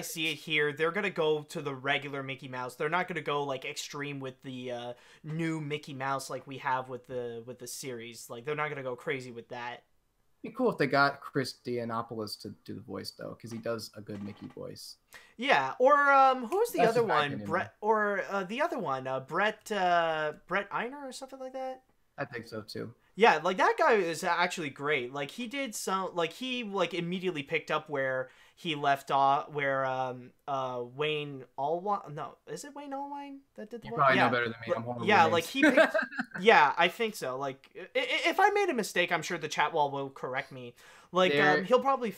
see it here, they're gonna go to the regular Mickey Mouse. They're not gonna go like extreme with the new Mickey Mouse like we have with the series. Like they're not gonna go crazy with that. It'd be cool if they got Chris Dianopoulos to do the voice though, because he does a good Mickey voice. Yeah, or who's the other one? Brett, or the other one, Brett Einer or something like that. I think so too. Yeah, like that guy is actually great. Like he did some, like he like immediately picked up where he left off, where Wayne Allwine. No, is it Wayne Allwine that did the You probably know better than me. I'm horrible yeah, with like he picked. Yeah, I think so. Like if I made a mistake, I'm sure the chat wall will correct me. Like he'll probably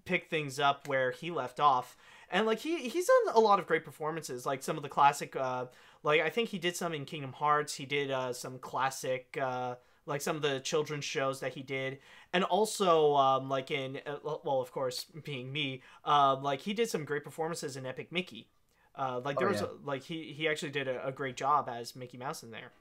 pick things up where he left off. And like he's done a lot of great performances, like some of the classic like I think he did some in Kingdom Hearts. He did some classic like some of the children's shows that he did, and also like in well, of course, being me, like he did some great performances in Epic Mickey. Like there was like he actually did a great job as Mickey Mouse in there.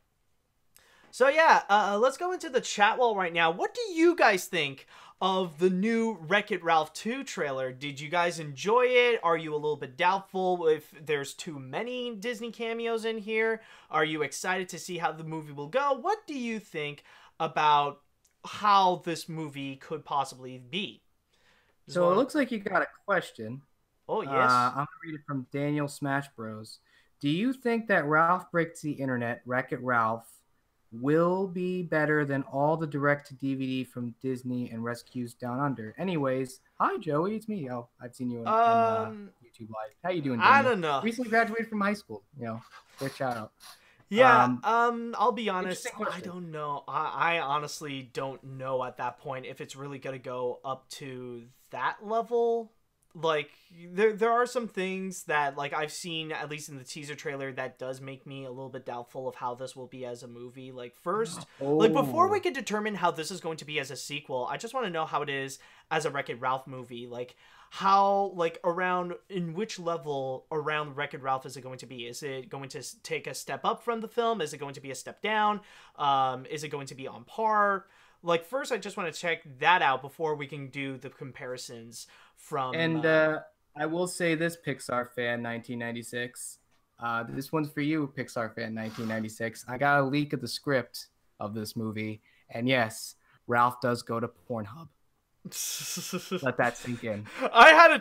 So yeah, let's go into the chat wall right now. What do you guys think of the new Wreck-It Ralph 2 trailer? Did you guys enjoy it? Are you a little bit doubtful if there's too many Disney cameos in here? Are you excited to see how the movie will go? What do you think about how this movie could possibly be? So it looks like you got a question. Oh, yes. I'm going to read it from Daniel Smash Bros. Do you think that Ralph Breaks the Internet, Wreck-It Ralph, will be better than all the direct-to-DVD from Disney and Rescues Down Under? Anyways, hi, Joey. It's me. Oh, I've seen you on YouTube Live. How you doing, Daniel? I don't know. Recently graduated from high school. You know, great shout out. Yeah, I'll be honest, I don't know. I honestly don't know at that point if it's really going to go up to that level. Like, there are some things that, like, I've seen, at least in the teaser trailer, that does make me a little bit doubtful of how this will be as a movie. Like, first, like, before we can determine how this is going to be as a sequel, I just want to know how it is as a Wreck-It Ralph movie. Like, how, like, in which level around Wreck-It Ralph is it going to be? Is it going to take a step up from the film? Is it going to be a step down? Is it going to be on par? Like, first, I just want to check that out before we can do the comparisons from... And I will say this, Pixar fan 1996. This one's for you, Pixar fan 1996. I got a leak of the script of this movie. And yes, Ralph does go to Pornhub. Let that sink in. I had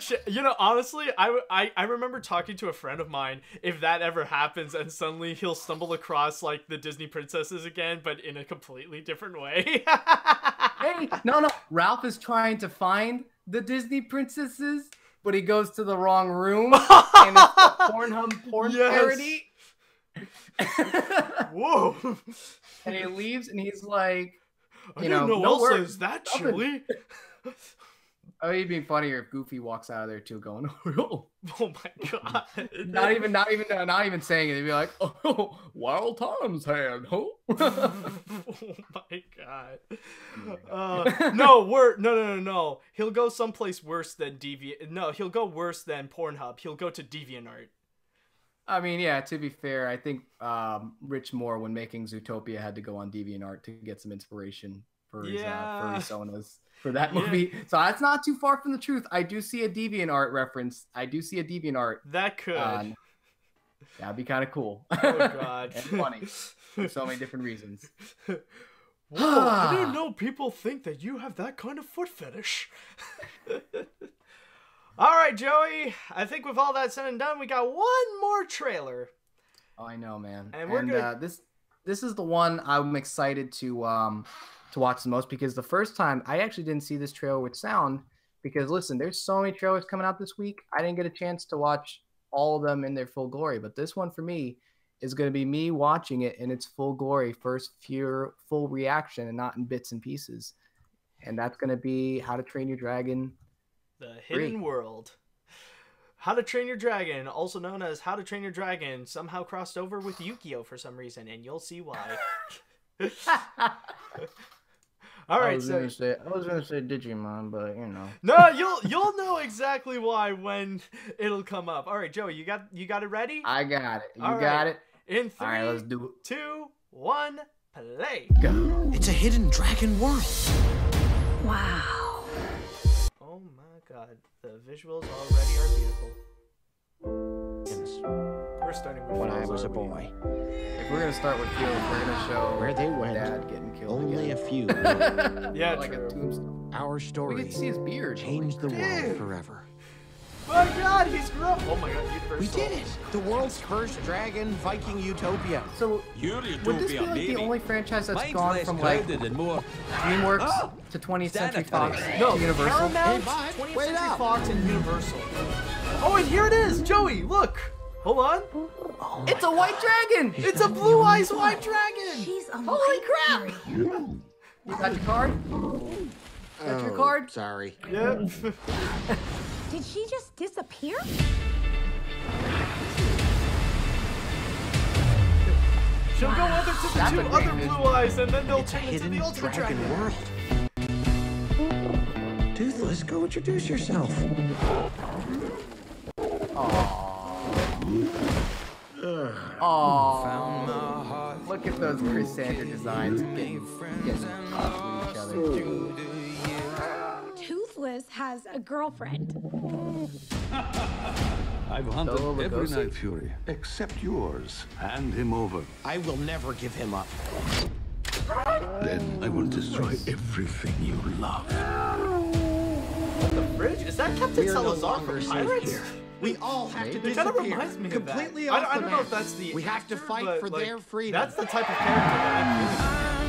honestly, I remember talking to a friend of mine, if that ever happens and suddenly he'll stumble across like the Disney princesses again, but in a completely different way. Hey, no. Ralph is trying to find the Disney princesses, but he goes to the wrong room and it's a Pornhub porn parody. Whoa. And he leaves and he's like, I didn't know Elsa is that chilly. Oh, it'd be funnier if Goofy walks out of there too, going, "Oh my god!" not even saying it. They'd be like, "Oh, wild times, hand, ho." Oh my god! No. He'll go someplace worse than No, he'll go worse than Pornhub. He'll go to DeviantArt. I mean, yeah. To be fair, I think Rich Moore, when making Zootopia, had to go on DeviantArt to get some inspiration for his personas for that movie. So that's not too far from the truth. I do see a DeviantArt reference. I do see a DeviantArt. That could. That'd be kind of cool. Oh god, and funny for so many different reasons. Whoa, I didn't know people think that you have that kind of foot fetish. All right, Joey. I think with all that said and done, we got one more trailer. Oh, I know, man. And we're gonna... this is the one I'm excited to watch the most, because the first time I actually didn't see this trailer with sound, because listen, there's so many trailers coming out this week. I didn't get a chance to watch all of them in their full glory, but this one for me is going to be me watching it in its full glory, first full reaction, and not in bits and pieces. And that's going to be How to Train Your Dragon. The Hidden World. How to Train Your Dragon, also known as How to Train Your Dragon, somehow crossed over with Yu-Gi-Oh for some reason, and you'll see why. All right, I was gonna say Digimon, but you know. No, you'll know exactly why when it'll come up. All right, Joey, you got it ready? I got it. You All got right. it. In 3, all right, let's do it. 2, 1, play. Go. It's a hidden dragon world. Wow. Oh my god, the visuals already are beautiful. We're starting with When I feels, was a aren't we? boy. If we're gonna start with feels, we're gonna show Where they went, Dad getting killed only again. a few. Yeah, like true. a tombstone. Our We story get to see his beard. changed the Dude. world forever. My god, he's grown. Oh my god, Universal. We did it! The world's first dragon Viking utopia. So would this be like the only franchise that's gone from like DreamWorks to 20th Century Fox No, to Universal? Paramount, Hey, bud, 20th wait Century up. Fox, and Universal. Oh, and here it is, Joey. Look. Hold on. Oh It's a white dragon. It's a blue eyes white dragon. She's a Holy crap! library. You got your card? That's your card? Sorry. Yep. Did she just disappear? She'll go over to the That's two a great other visual. blue eyes, and then they'll It's a turn into hidden the ultimate dragon dragon. world. Toothless, go introduce yourself. Aww. Look at those Chris Sander designs getting with each other. Toothless has a girlfriend. I've hunted every Night Fury except yours. Hand him over. I will never give him up. Then I will destroy everything you love. The bridge? Is that Captain We're no Salazar longer from safe Pirates? here. We all have to It kind of disappear. reminds me of Completely that. off I the don't know map. if that's the We have to actor, fight but, for like, their freedom. That's the type of character that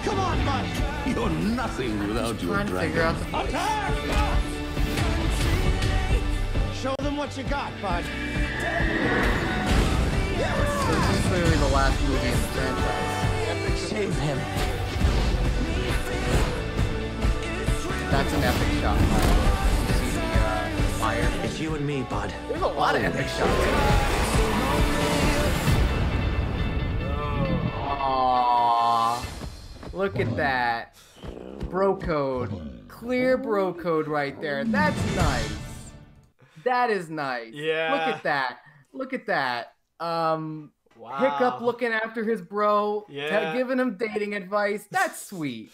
Come on, bud. You're nothing without your Trying to figure dragon. out the Show them what you got, bud. This is clearly the last movie in the franchise. Save him. That's an epic shot. You see the fire? It's you and me, bud. There's a lot of epic shots. Aww. Look at that. Bro code. Clear bro code right there. That's nice. That is nice. Yeah. Look at that. Look at that. Wow. Hiccup looking after his bro, Yeah. giving him dating advice. That's sweet.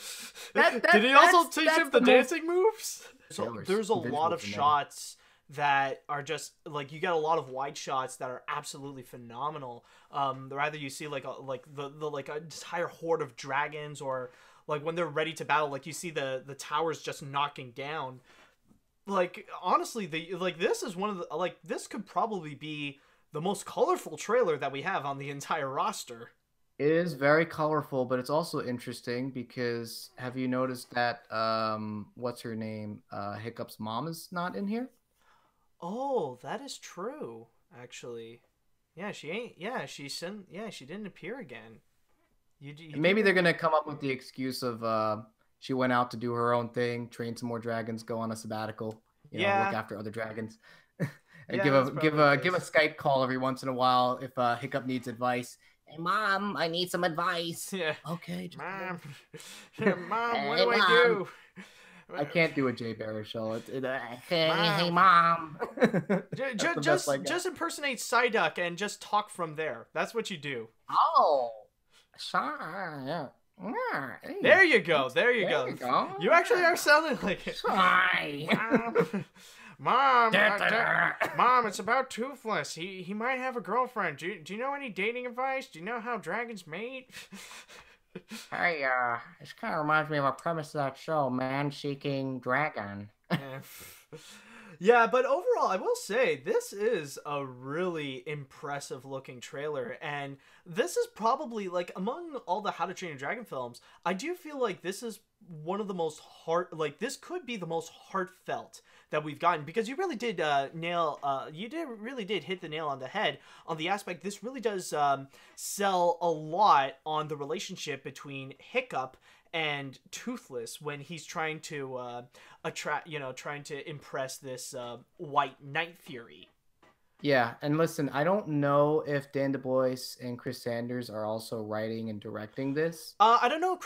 Did he also teach him the most- dancing moves? So Trailers, there's a visuals lot of in there. shots that are just like, you get a lot of wide shots that are absolutely phenomenal. Rather you see like a entire horde of dragons, or like when they're ready to battle, like you see the towers just knocking down. Like honestly, this is one of the this could probably be the most colorful trailer that we have on the entire roster. It is very colorful, but it's also interesting because have you noticed that what's her name? Hiccup's mom is not in here? Oh, that is true, actually. Yeah, she ain't. Yeah, she didn't appear again. Maybe they're gonna come up with the excuse of she went out to do her own thing, train some more dragons, go on a sabbatical, you know, look after other dragons, and give a Skype call every once in a while if Hiccup needs advice. Hey, Mom, I need some advice. Yeah. Okay. Mom, Mom, what do I do? I can't do a Jay Baruchel. Hey, Mom. Just impersonate Psyduck and just talk from there. That's what you do. Oh, sorry. Yeah. There you go. There you go. You actually are sounding like it. Sorry. Mom, Mom, it's about Toothless. He might have a girlfriend. Do you know any dating advice? Do you know how dragons mate? Hey, this kind of reminds me of a premise of that show, Man-Seeking Dragon. Yeah, but overall, I will say, this is a really impressive looking trailer, and this is probably, like, among all the How to Train Your Dragon films, I do feel like this is one of the most this could be the most heartfelt that we've gotten, because you really did really did hit the nail on the head on the aspect. This really does sell a lot on the relationship between Hiccup and Toothless when he's trying to trying to impress this white Night Fury. Yeah, and listen, I don't know if Dan DeBois and Chris Sanders are also writing and directing this. I don't know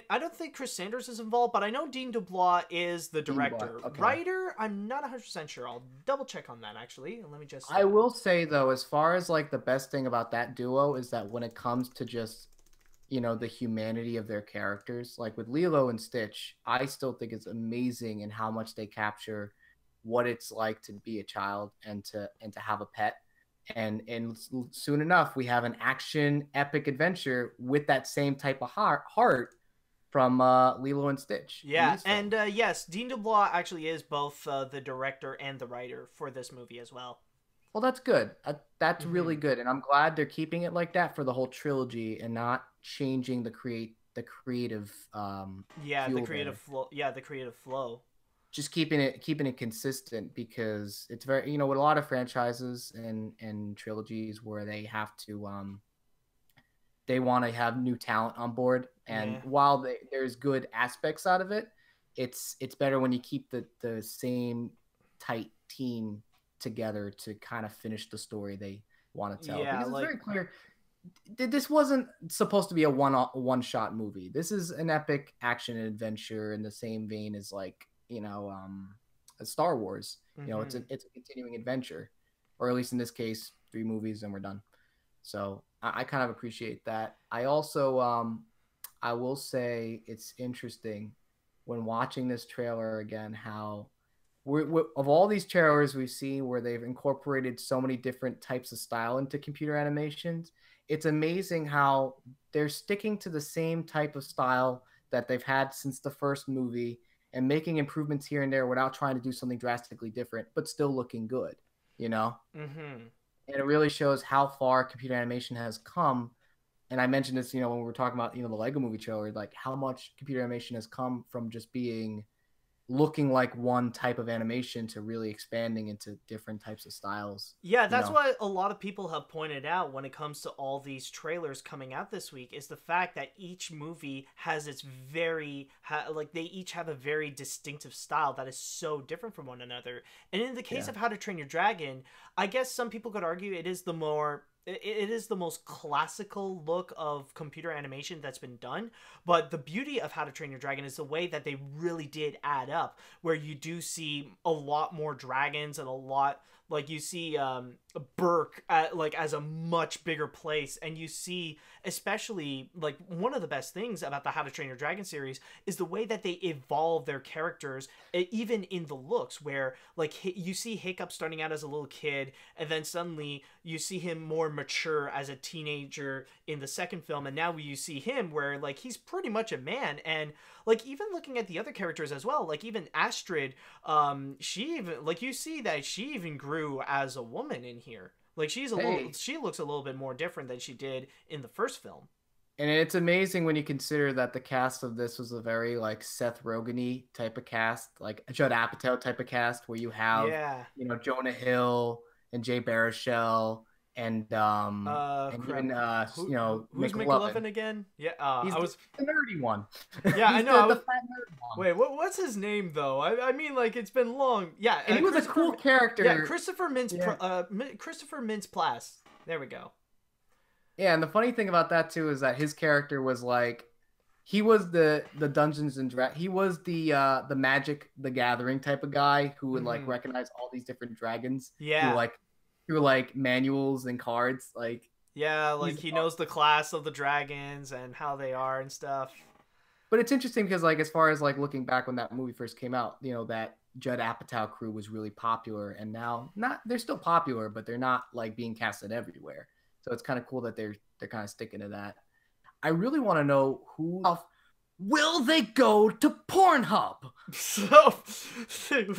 I don't think Chris Sanders is involved, but I know Dean DeBlois is the director. Okay. Writer, I'm not 100% sure. I'll double check on that, actually. Let me just... I will say, though, as far as, like, the best thing about that duo is that when it comes to just, you know, the humanity of their characters, like with Lilo and Stitch, I still think it's amazing in how much they capture what it's like to be a child and to have a pet, and soon enough we have an action epic adventure with that same type of heart from Lilo and Stitch. Yeah, and yes, Dean DeBlois actually is both the director and the writer for this movie as well. Well, that's good. That's really good, and I'm glad they're keeping it like that for the whole trilogy and not changing the creative the creative flow. Just keeping it consistent, because it's very, you know, with a lot of franchises and trilogies where they have to they want to have new talent on board, and while there's good aspects out of it, it's better when you keep the same tight team together to kind of finish the story they want to tell. Yeah, because it's very clear this wasn't supposed to be a one-shot movie. This is an epic action and adventure in the same vein as, like, you know, Star Wars. You know, it's a continuing adventure, or at least in this case, 3 movies and we're done. So I kind of appreciate that. I also I will say it's interesting when watching this trailer again how of all these trailers we've seen where they've incorporated so many different types of style into computer animations, it's amazing how they're sticking to the same type of style that they've had since the first movie, and making improvements here and there without trying to do something drastically different, but still looking good, you know? And it really shows how far computer animation has come. And I mentioned this, you know, when we were talking about, you know, the Lego Movie trailer, like how much computer animation has come from just looking like one type of animation to really expanding into different types of styles. Yeah, that's what a lot of people have pointed out when it comes to all these trailers coming out this week, is the fact that each movie has its they each have a very distinctive style that is so different from one another. And in the case of How to Train Your Dragon, I guess some people could argue it is the most classical look of computer animation that's been done. But the beauty of How to Train Your Dragon is the way that they really did add up, where you do see a lot more dragons and a lot, like you see Berk as a much bigger place, and you see, especially, like, one of the best things about the How to Train Your Dragon series is the way that they evolve their characters, even in the looks, where, like, you see Hiccup starting out as a little kid, and then suddenly you see him more mature as a teenager in the second film, and now you see him where like he's pretty much a man. And like even looking at the other characters as well, like even Astrid, she even like you see that she even grew as a woman in here. Like she looks a little bit more different than she did in the first film. And it's amazing when you consider that the cast of this was a very like Seth Rogen-y type of cast, like a Judd Apatow type of cast, where you have Jonah Hill and Jay Baruchel and even who's McLovin again? Yeah, he's the nerdy one. Yeah, I know. The fat nerd one. Wait, what's his name though? I mean, like it's been long. Yeah, and he was a cool character. Yeah, Christopher Mintz-Plasse. There we go. Yeah, and the funny thing about that too is that his character was like, he was the Dungeons and Dragons. He was the Magic the Gathering type of guy who would like recognize all these different dragons. Yeah, through like manuals and cards. Like he knows the class of the dragons and how they are and stuff. But it's interesting because like as far as like looking back when that movie first came out, that Judd Apatow crew was really popular, and now they're still popular, but they're not like being casted everywhere. So it's kind of cool that they're kind of sticking to that. I really want to know will they go to Pornhub? So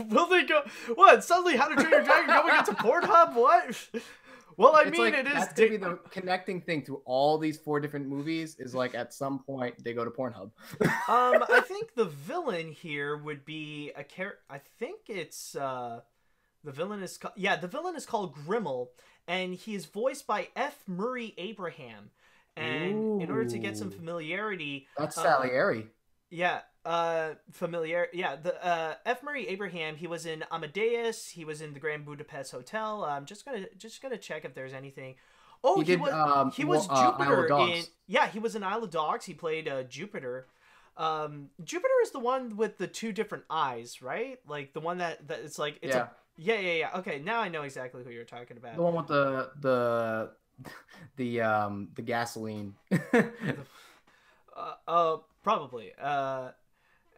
will they go? What? Suddenly, How to Train Your Dragon going into Pornhub? What? Well, I mean, it is. That's gonna be the connecting thing through all these 4 different movies. Is like at some point they go to Pornhub. I think the villain here would be a character. I think it's the villain is the villain is called Grimmel. And he is voiced by F. Murray Abraham. And in order to get some familiarity... That's Salieri. Yeah, familiarity. Yeah, the F. Murray Abraham, he was in Amadeus. He was in the Grand Budapest Hotel. I'm just gonna check if there's anything. Oh, he was Jupiter in... Yeah, he was in Isle of Dogs. He played Jupiter. Jupiter is the one with the 2 different eyes, right? Like the one that it's like... It's Yeah. Okay, now I know exactly who you're talking about. The one with the gasoline. Probably.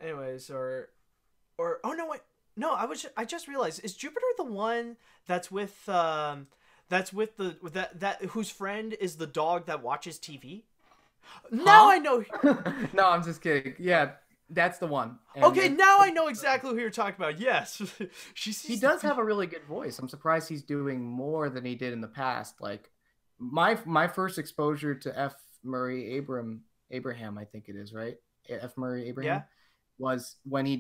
Anyways, or oh no wait, no, I just realized, is Jupiter the one that's with whose friend is the dog that watches TV? Now I know. No, I'm just kidding. Yeah. That's the one. And okay, now I know exactly who you're talking about. Yes. He does have a really good voice. I'm surprised he's doing more than he did in the past. Like my first exposure to F. Murray Abraham, I think it is, right? F. Murray Abraham was when he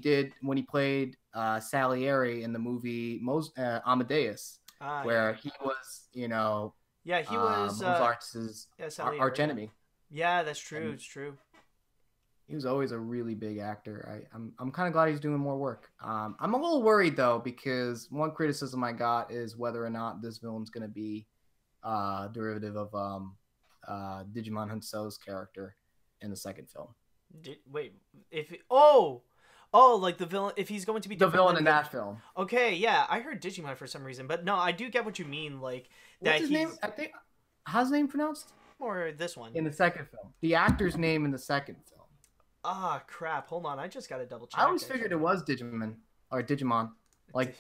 played Salieri in the movie Amadeus, where he was, he was Mozart's arch enemy. Yeah, that's true. It's true. He was always a really big actor. I'm kind of glad he's doing more work. I'm a little worried though, because one criticism I got is whether or not this villain's going to be derivative of Digimon Hunso's character in the second film. Like the villain, if he's going to be the villain in that film. Okay, yeah, I heard Digimon for some reason, but no, I do get what you mean. Like that. What's his name? I think how's his name pronounced? Or this one in the second film. The actor's name in the second film. Ah, crap. Hold on. I just got to double check. I always figured it was Digimon. Like,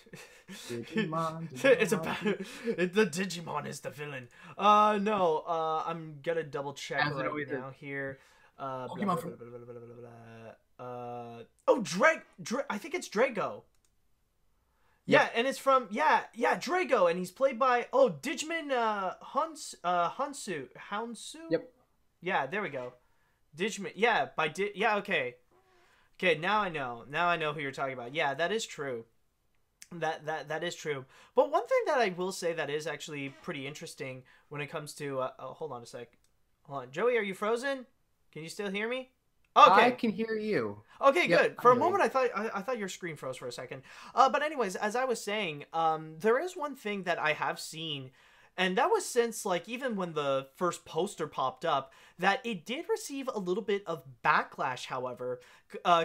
Digimon. It's about... The Digimon is the villain. No. I'm going to double check right now here. I think it's Drago. Yeah, and it's from... Yeah, Drago. And he's played by... Digimon Hounsu. Yep. Yeah, there we go. Digimon, okay. Okay, now I know who you're talking about. Yeah, that is true. That is true. But one thing that I will say that is actually pretty interesting when it comes to hold on a sec. Hold on. Joey, are you frozen? Can you still hear me? Okay. I can hear you. Okay, good. For a moment I thought your screen froze for a second. But anyways, as I was saying, there is one thing that I have seen. And that was since, like, even when the first poster popped up, that it did receive a little bit of backlash, however,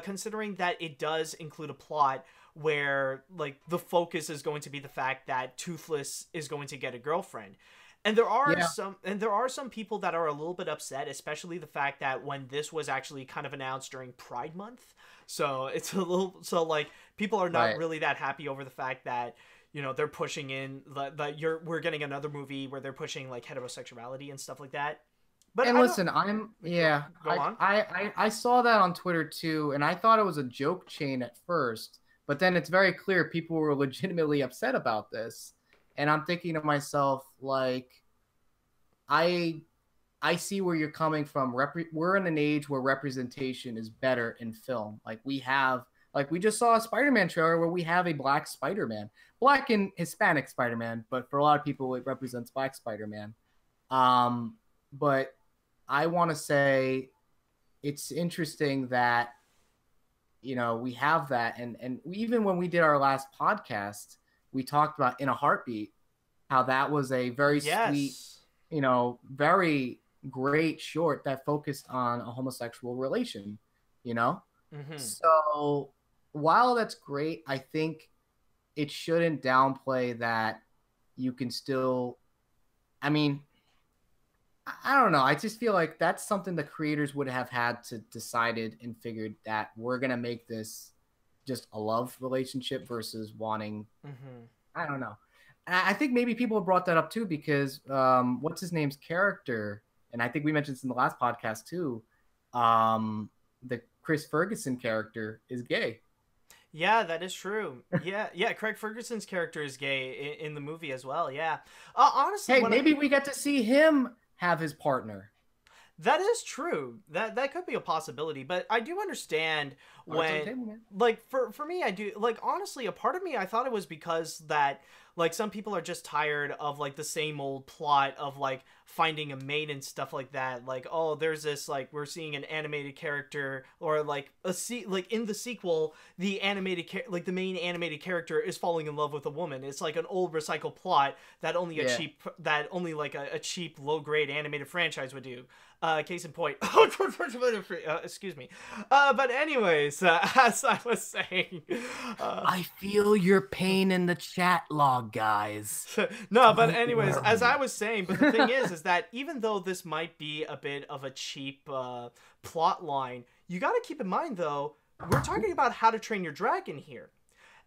considering that it does include a plot where, like, the focus is going to be the fact that Toothless is going to get a girlfriend. And there are some people that are a little bit upset, especially the fact that when this was actually kind of announced during Pride Month. So it's a little, like, people are not really that happy over the fact that, you know, they're pushing in we're getting another movie where they're pushing like heterosexuality and stuff like that. But and listen, Go on. I saw that on Twitter too, and I thought it was a joke chain at first, but then it's very clear people were legitimately upset about this, and I'm thinking to myself, like, I see where you're coming from. We're in an age where representation is better in film. Like we just saw a Spider-Man trailer where we have a black Spider-Man, black and Hispanic Spider-Man, but for a lot of people it represents black Spider-Man. But I want to say it's interesting that, you know, we have that. And even when we did our last podcast, we talked about In a Heartbeat, how that was a very sweet, you know, very great short that focused on a homosexual relation, you know? Mm-hmm. So while that's great, I think it shouldn't downplay that you can still, I mean, I don't know. I just feel like that's something the creators would have had to decided and figured that we're going to make this just a love relationship versus wanting, I don't know. And I think maybe people have brought that up too, because what's his name's character, and I think we mentioned this in the last podcast too, the Chris Ferguson character is gay. Yeah, that is true. Yeah, Craig Ferguson's character is gay in the movie as well. Yeah, honestly, hey, maybe we get to see him have his partner. That is true. That could be a possibility, but I do understand when, like, for me, I do, like, honestly, a part of me, I thought it was because that, like, some people are just tired of, like, the same old plot of, like, finding a mate and stuff like that. Like, oh, there's this, like, we're seeing an animated character, or, like, like, in the sequel, the like, the main animated character is falling in love with a woman. It's, like, an old recycled plot that only like, a cheap, low-grade animated franchise would do. Case in point. Excuse me. But anyways, as I was saying, I feel your pain in the chat log, guys. No, but anyways, as I was saying, but the thing is that even though this might be a bit of a cheap plot line, you got to keep in mind, though, we're talking about How to Train Your Dragon here.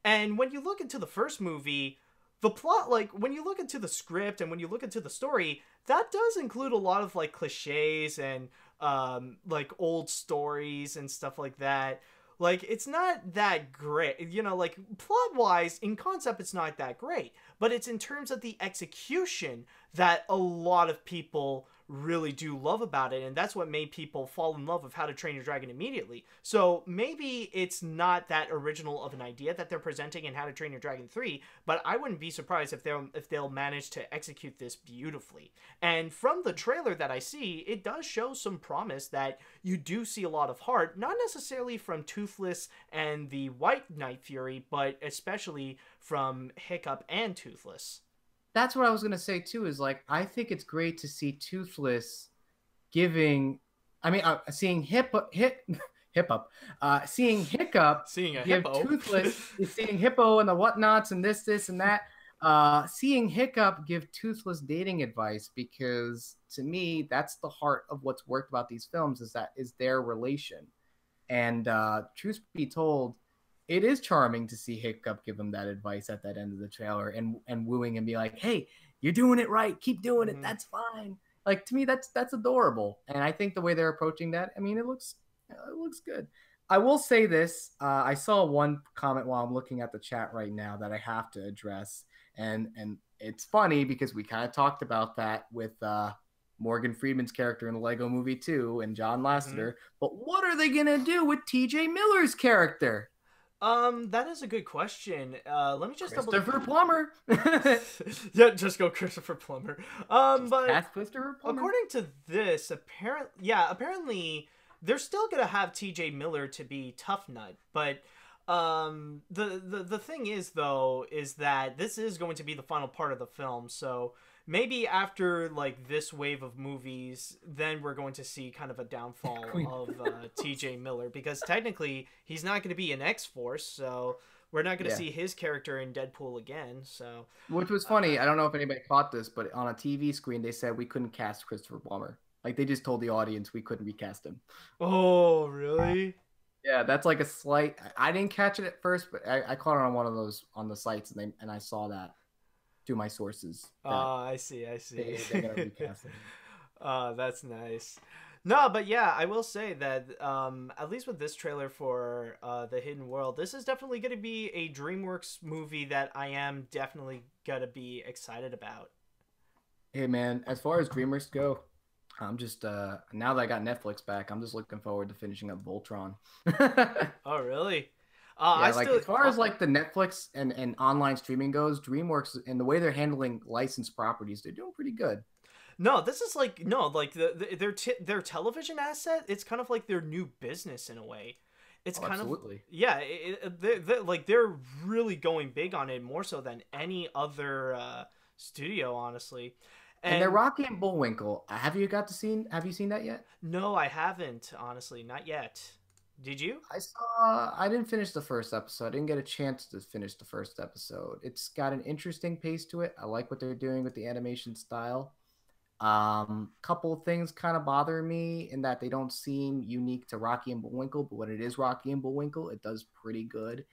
And when you look into the first movie, the plot, like, when you look into the script and when you look into the story, that does include a lot of, like, cliches and, like, old stories and stuff like that. Like, it's not that great, you know, like, plot-wise, in concept, it's not that great. But it's in terms of the execution that a lot of people really do love about it, and that's what made people fall in love with How to Train Your Dragon immediately. So maybe it's not that original of an idea that they're presenting in How to Train Your Dragon 3, but I wouldn't be surprised if they'll manage to execute this beautifully. And from the trailer that I see, it does show some promise that you do see a lot of heart, not necessarily from Toothless and the White Night Fury, but especially from Hiccup and Toothless. That's what I was going to say too, is like, I think it's great to see Toothless giving, seeing seeing Hiccup give Toothless, seeing Hippo and the whatnots and this and that, seeing Hiccup give Toothless dating advice, because to me, that's the heart of what's worked about these films, is their relation. And truth be told, it is charming to see Hiccup give him that advice at that end of the trailer and wooing and be like, hey, you're doing it right. Keep doing it. That's fine. Like, to me, that's adorable. And I think the way they're approaching that, I mean, it looks good. I will say this. I saw one comment while I'm looking at the chat right now that I have to address. And it's funny because we kind of talked about that with Morgan Freeman's character in the Lego Movie 2 and John Lasseter. But what are they going to do with TJ Miller's character? That is a good question. Let me just Christopher Plummer. Yeah, just go Christopher Plummer. But Christopher Plummer. According to this, apparently they're still gonna have TJ Miller to be Tough Nut, but the thing is, though, is that this is going to be the final part of the film, so maybe after, like, this wave of movies, then we're going to see kind of a downfall of TJ Miller, because technically he's not going to be in X-Force, so we're not going to see his character in Deadpool again. So, which was funny. I don't know if anybody caught this, but on a TV screen they said we couldn't cast Christopher Plummer. Like, they just told the audience we couldn't recast him. Oh, really? Yeah, that's like a slight. I didn't catch it at first, but I caught it on one of those on the sites, and I saw that through my sources. Oh, I see. They're gonna recast it. Oh, that's nice. No, but yeah, I will say that at least with this trailer for The Hidden World, this is definitely going to be a DreamWorks movie that I am definitely going to be excited about. Hey man, as far as DreamWorks go, I'm just now that I got Netflix back, I'm just looking forward to finishing up Voltron. Oh, really? Yeah, as far as like the Netflix and online streaming goes, DreamWorks and the way they're handling licensed properties, they're doing pretty good. No, this is like their television asset. It's kind of like their new business in a way. It's kind absolutely. of yeah. They're really going big on it more so than any other studio, honestly. And they're Rocky and Bullwinkle. Have you seen that yet? No, I haven't. Honestly, not yet. Did you? I didn't finish the first episode. I didn't get a chance to finish the first episode. It's got an interesting pace to it. I like what they're doing with the animation style. Couple of things kind of bother me in that they don't seem unique to Rocky and Bullwinkle, but when it is Rocky and Bullwinkle, it does pretty good.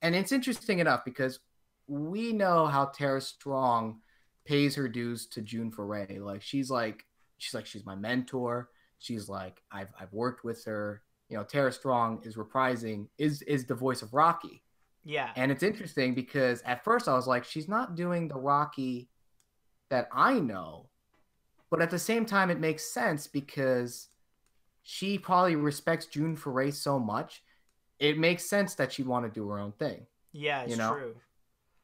And it's interesting enough because we know how Tara Strong pays her dues to June Foray. Like she's my mentor. She's like I've worked with her. You know, Tara Strong is reprising is the voice of Rocky. Yeah. And it's interesting because at first I was like, she's not doing the Rocky that I know. But at the same time, it makes sense because she probably respects June Foray so much. It makes sense that she'd want to do her own thing. Yeah, it's true.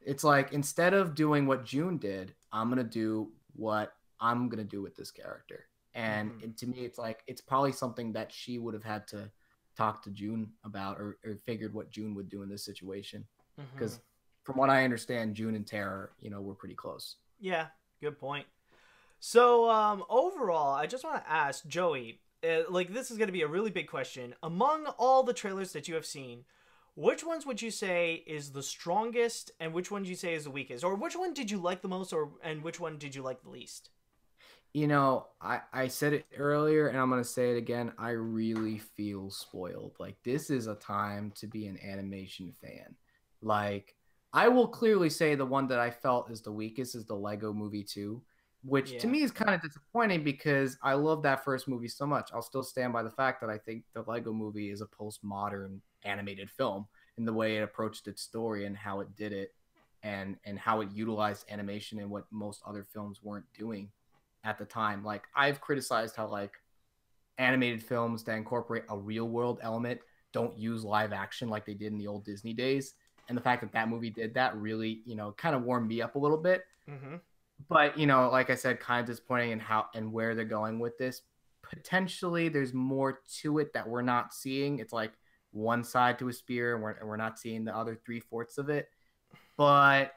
It's like, instead of doing what June did, I'm going to do what I'm going to do with this character. And to me, it's like, it's probably something that she would have had to talk to June about or figured what June would do in this situation. Because from what I understand, June and Tara, were pretty close. Yeah, good point. So, overall, I just want to ask, Joey, this is going to be a really big question. Among all the trailers that you have seen, which ones would you say is the strongest and which one do you say is the weakest? Or which one did you like the most and which one did you like the least? I said it earlier and I'm going to say it again. I really feel spoiled. Like, this is a time to be an animation fan. Like, I will clearly say the one that I felt is the weakest is the Lego Movie 2. Which to me is kind of disappointing because I love that first movie so much. I'll still stand by the fact that I think the Lego Movie is a postmodern animated film in the way it approached its story and how it did it and how it utilized animation and what most other films weren't doing at the time. Like, I've criticized how like animated films that incorporate a real world element don't use live action like they did in the old Disney days. And the fact that that movie did that really, kind of warmed me up a little bit. But, like I said, kind of disappointing in how and where they're going with this. Potentially, there's more to it that we're not seeing. It's like one side to a spear, and we're not seeing the other 3/4 of it. But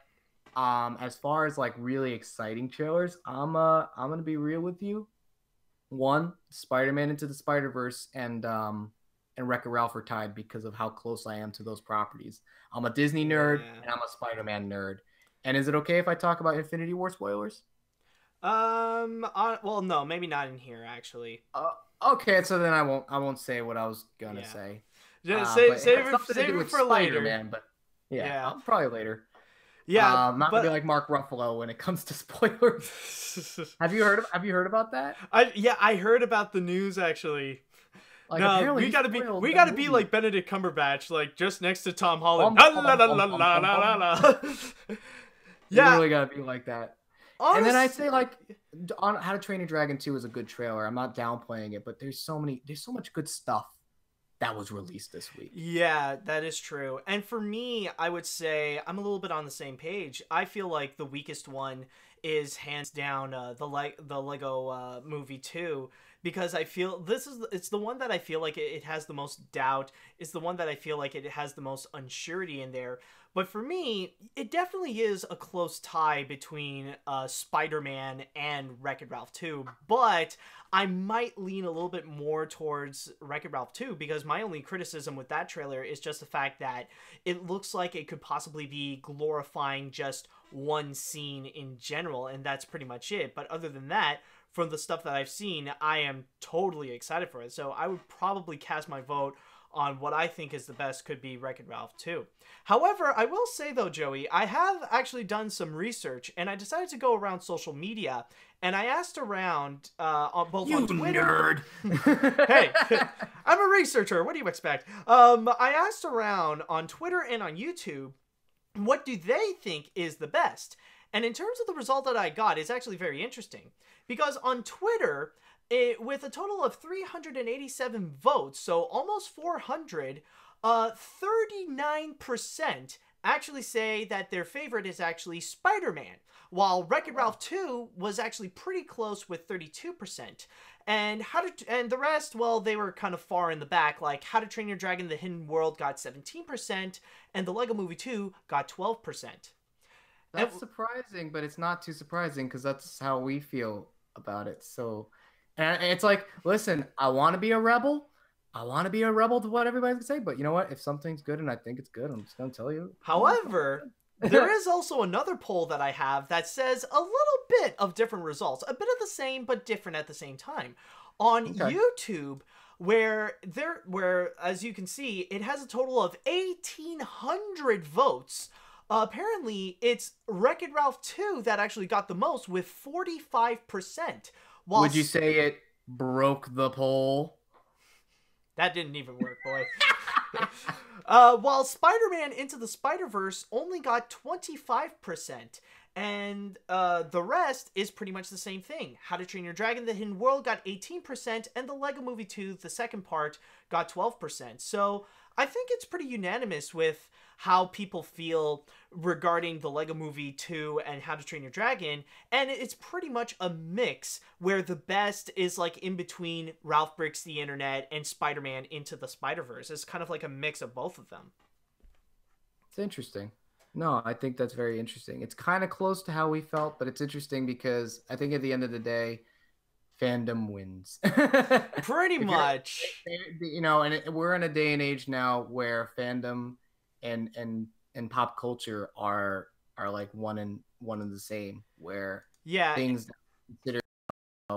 as far as like really exciting trailers, I'm gonna be real with you. One, Spider-Man Into the Spider-Verse and Wreck-It Ralph are tied because of how close I am to those properties. I'm a Disney nerd and I'm a Spider-Man nerd. And is it okay if I talk about Infinity War spoilers? Well, no, maybe not in here actually. Okay, so then I won't say what I was gonna say. Just save it for later, man. But yeah, probably later. Yeah, I'm not gonna be like Mark Ruffalo when it comes to spoilers. Have you heard about that? I heard about the news actually. Like, no, we gotta be like Benedict Cumberbatch, like just next to Tom Holland. You really gotta be like that. And then I say like, on How to Train Your Dragon 2 is a good trailer. I'm not downplaying it, but there's so much good stuff that was released this week. Yeah, that is true. And for me, I would say I'm a little bit on the same page. I feel like the weakest one is hands down the Lego Movie 2. Because I feel it's the one that I feel like it has the most doubt. It's the one that I feel like it has the most unsurety in there. But for me, it definitely is a close tie between Spider-Man and Wreck-It Ralph 2. But I might lean a little bit more towards Wreck-It Ralph 2 because my only criticism with that trailer is just the fact that it looks like it could possibly be glorifying just one scene in general, and that's pretty much it. But other than that, from the stuff that I've seen, I am totally excited for it. So I would probably cast my vote on what I think is the best could be Wreck-It Ralph 2. However, I will say though, Joey, I have actually done some research, and I decided to go around social media, and I asked around on both on Twitter. Nerd. Hey, I'm a researcher. What do you expect? I asked around on Twitter and on YouTube, what do they think is the best? And in terms of the result that I got, it's actually very interesting. Because on Twitter, with a total of 387 votes, so almost 400, 39% actually say that their favorite is actually Spider-Man, while Wreck-It Ralph 2 was actually pretty close with 32%. And the rest, well, they were kind of far in the back, like How to Train Your Dragon: The Hidden World got 17%, and The Lego Movie 2 got 12%. That's surprising, but it's not too surprising because that's how we feel about it. So, and it's like, listen, I want to be a rebel. I want to be a rebel to what everybody's gonna say, but you know what? If something's good and I think it's good, I'm just gonna tell you. However, there is also another poll that I have that says a little bit of different results, a bit of the same but different at the same time. On YouTube, where as you can see, it has a total of 1,800 votes. Apparently, it's Wreck-It Ralph 2 that actually got the most with 45%. Would you say it broke the poll? That didn't even work, boy. While Spider-Man Into the Spider-Verse only got 25%. And the rest is pretty much the same thing. How to Train Your Dragon: The Hidden World got 18%, and The Lego Movie 2, the second part, got 12%. So I think it's pretty unanimous with how people feel regarding The Lego Movie 2 and How to Train Your Dragon, and it's pretty much a mix where the best is like in between Ralph Breaks the Internet and Spider-Man Into the Spider-Verse. It's kind of like a mix of both of them. It's interesting. No, I think that's very interesting. It's kind of close to how we felt, but it's interesting because I think at the end of the day, fandom wins. Pretty much. You know, and we're in a day and age now where fandom and pop culture are like one and the same, where things that are considered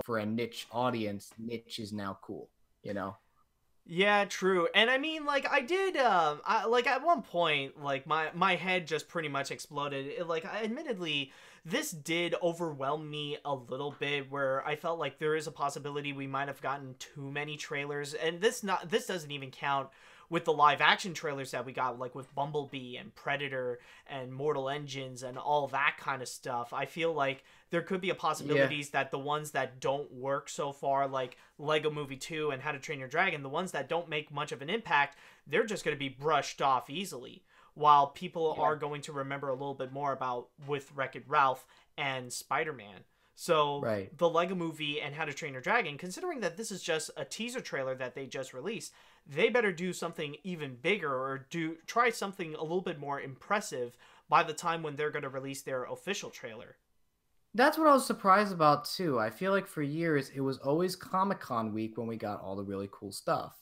for a niche audience, niche is now cool, you know. Yeah, true. And I mean, like, I did, like, at one point, like, my head just pretty much exploded. Admittedly, this did overwhelm me a little bit, where I felt like there is a possibility we might have gotten too many trailers. And this doesn't even count with the live-action trailers that we got, like, with Bumblebee and Predator and Mortal Engines and all that kind of stuff. I feel like there could be a possibilities that the ones that don't work so far, like Lego Movie 2 and How to Train Your Dragon, the ones that don't make much of an impact, they're just going to be brushed off easily, while people are going to remember a little bit more about with Wreck-It Ralph and Spider-Man. So the Lego Movie and How to Train Your Dragon, considering that this is just a teaser trailer that they just released, they better do something even bigger or try something a little bit more impressive by the time when they're going to release their official trailer. That's what I was surprised about too. I feel like for years it was always Comic-Con week when we got all the really cool stuff.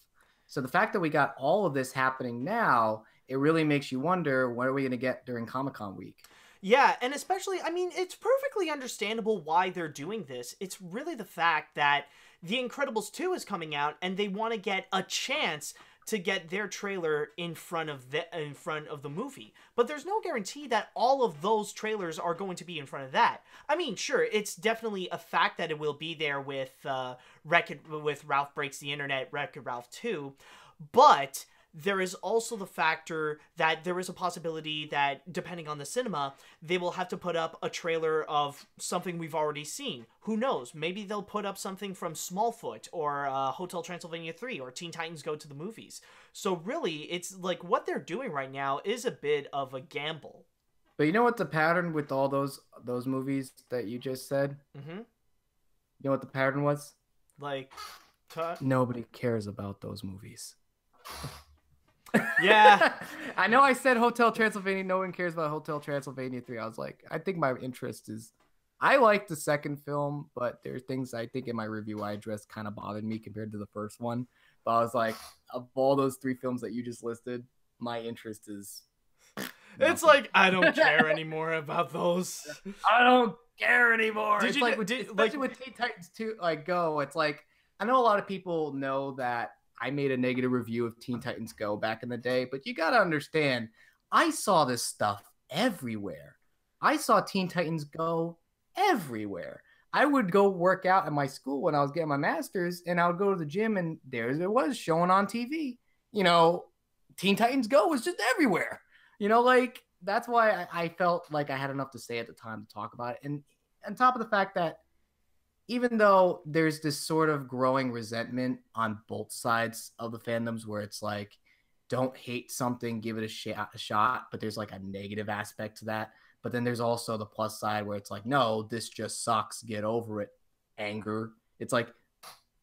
So the fact that we got all of this happening now, it really makes you wonder, what are we going to get during Comic-Con week? Yeah, and especially, I mean, it's perfectly understandable why they're doing this. It's really the fact that The Incredibles 2 is coming out, and they want to get a chance to get their trailer in front of the movie. But there's no guarantee that all of those trailers are going to be in front of that. I mean, sure, it's definitely a fact that it will be there with Ralph Breaks the Internet, Wreck-It Ralph 2, but there is also the factor that there is a possibility that, depending on the cinema, they will have to put up a trailer of something we've already seen. Who knows? Maybe they'll put up something from Smallfoot or Hotel Transylvania 3 or Teen Titans Go to the Movies. So really, it's like what they're doing right now is a bit of a gamble. But you know what the pattern with all those movies that you just said? Mm-hmm. You know what the pattern was? Like, nobody cares about those movies. Yeah. I know I said Hotel Transylvania. No one cares about Hotel Transylvania 3. I was like, I think my interest is... I like the second film, but there are things I think in my review I addressed kind of bothered me compared to the first one. But I was like, of all those 3 films that you just listed, my interest is... It's like, I don't care anymore about those. I don't care anymore. Especially with Teen Titans 2, like, Go, it's like, I know a lot of people know that I made a negative review of Teen Titans Go back in the day, but you got to understand, I saw this stuff everywhere. I saw Teen Titans Go everywhere. I would go work out at my school when I was getting my master's, and I would go to the gym, and there it was showing on TV. You know, Teen Titans Go was just everywhere. You know, like, that's why I felt like I had enough to say at the time to talk about it. And on top of the fact that even though there's this sort of growing resentment on both sides of the fandoms where it's like, don't hate something, give it a shot, but there's like a negative aspect to that. But then there's also the plus side where it's like, no, this just sucks, get over it, anger. It's like,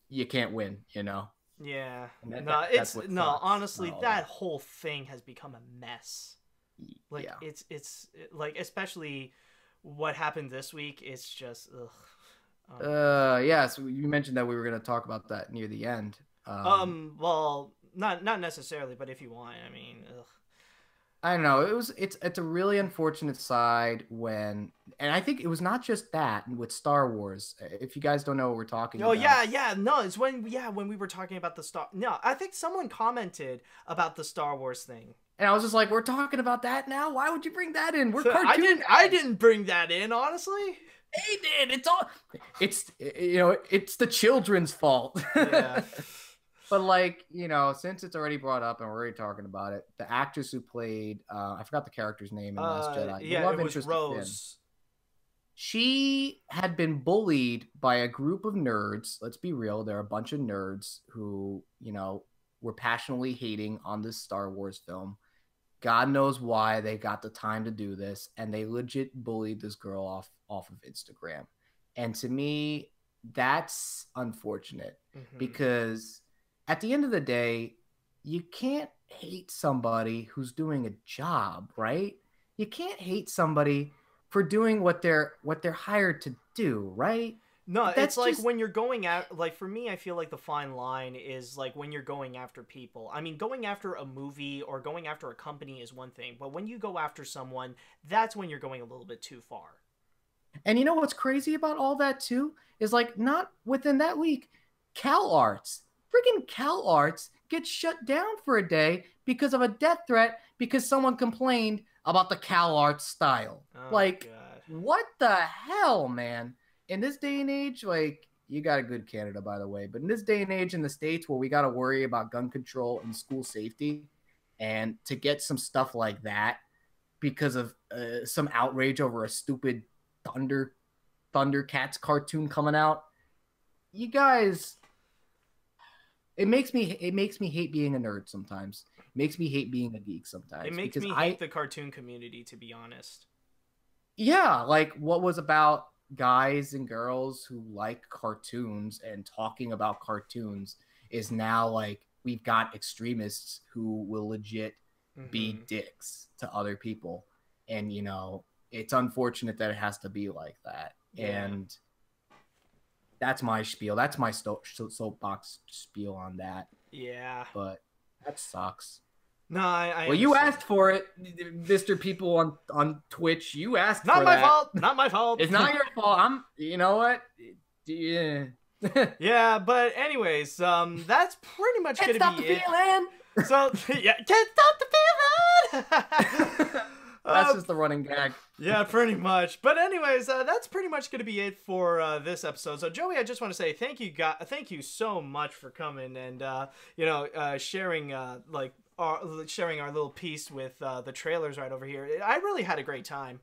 you can't win, you know? Yeah. That, honestly, that whole thing has become a mess. Like, yeah. It's like, especially what happened this week, it's just, ugh. Yeah, so you mentioned that we were going to talk about that near the end. Well, not necessarily, but if you want, I mean, ugh. I don't know. It's a really unfortunate side when, and I think it was not just that with Star Wars. If you guys don't know what we're talking about. Yeah. No, it's when we were talking about I think someone commented about the Star Wars thing. And I was just like, we're talking about that now? Why would you bring that in? We're cartoon. I didn't bring that in, honestly. They did. It's the children's fault. Yeah. But like, you know, since it's already brought up and we're already talking about it, the actress who played I forgot the character's name in Last Jedi. Yeah, it was Rose. She had been bullied by a group of nerds. Let's be real, they're a bunch of nerds who, you know, were passionately hating on this Star Wars film. God knows why they got the time to do this, and they legit bullied this girl off of Instagram. And to me, that's unfortunate because at the end of the day, you can't hate somebody who's doing a job, right? You can't hate somebody for doing what they're hired to do, right? No, it's like when you're going out, like for me, I feel like the fine line is like when you're going after people. I mean, going after a movie or going after a company is one thing, but when you go after someone, that's when you're going a little bit too far. And you know what's crazy about all that too? Is like not within that week, freaking Cal Arts gets shut down for a day because of a death threat because someone complained about the Cal Arts style. God. What the hell, man? In this day and age, like, you got a good Canada, by the way, but in this day and age in the States where we got to worry about gun control and school safety, and to get some stuff like that because of some outrage over a stupid Thundercats cartoon coming out, you guys, it makes me hate being a nerd sometimes. It makes me hate being a geek sometimes. It makes me hate the cartoon community, to be honest. Yeah, like what was about guys and girls who like cartoons and talking about cartoons is now like we've got extremists who will legit be dicks to other people. And, you know, it's unfortunate that it has to be like that. Yeah. And that's my spiel. That's my soapbox spiel on that. Yeah. But that sucks. No, I well, you asked for it, Mr. People on Twitch. You asked for that. Not my fault. It's not your fault. You know what? Yeah. Yeah, but anyways, that's pretty much going to be it. So, yeah, can't stop the feeling! That's just the running gag. Yeah, pretty much. But anyways, that's pretty much going to be it for this episode. So, Joey, I just want to say thank you so much for coming and, sharing, sharing our little piece with the trailers right over here. I really had a great time.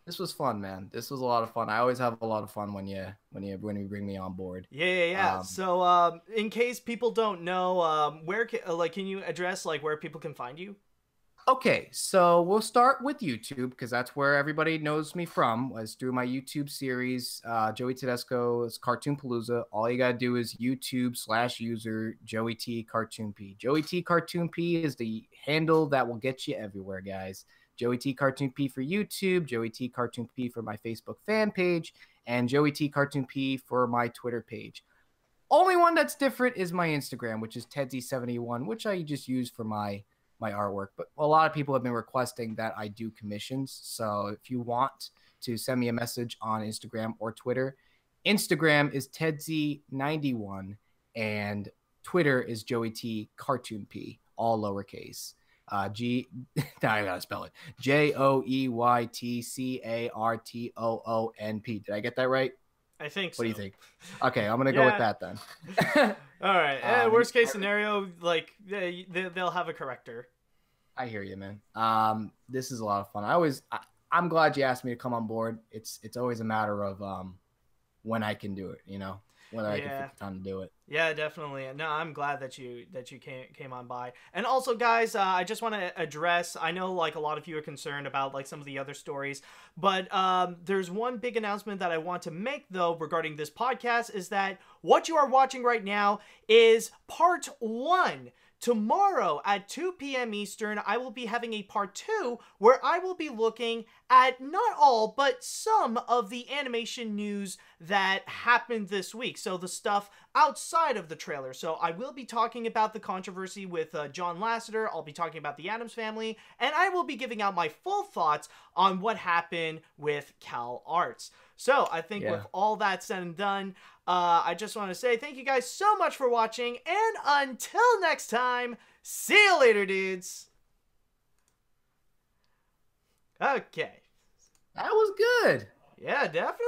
This was fun, man. This was a lot of fun. I always have a lot of fun when you bring me on board. Yeah. So, in case people don't know, can you address where people can find you? Okay, so we'll start with YouTube because that's where everybody knows me from. Was through my YouTube series, Joey Tedesco's Cartoon Palooza. All you gotta do is YouTube/user Joey T Cartoon P. Joey T Cartoon P is the handle that will get you everywhere, guys. Joey T Cartoon P for YouTube, Joey T Cartoon P for my Facebook fan page, and Joey T Cartoon P for my Twitter page. Only one that's different is my Instagram, which is Tedsy71, which I just use for my artwork. But a lot of people have been requesting that I do commissions. So if you want to send me a message on Instagram or Twitter, Instagram is Tedsy91 and Twitter is Joey T Cartoon P, all lowercase. Now I gotta spell it. JoeyTCartoonP. Did I get that right? I think so. What do you think? Okay, I'm gonna go with that then. All right. Worst case scenario, like they'll have a corrector. I hear you, man. This is a lot of fun. I'm glad you asked me to come on board. It's always a matter of when I can do it, you know, whether I can fit the time to do it. Yeah, definitely. No, I'm glad that you came on by. And also, guys, I just want to address, I know like a lot of you are concerned about like some of the other stories, but there's one big announcement that I want to make though regarding this podcast is that what you are watching right now is part 1. Tomorrow at 2 p.m. Eastern, I will be having a part 2 where I will be looking at not all, but some of the animation news that happened this week. So the stuff outside of the trailer. So I will be talking about the controversy with John Lasseter. I'll be talking about the Addams Family, and I will be giving out my full thoughts on what happened with Cal Arts. So I think with all that said and done, I just want to say thank you guys so much for watching, and until next time, see you later, dudes. Okay. That was good. Yeah, definitely.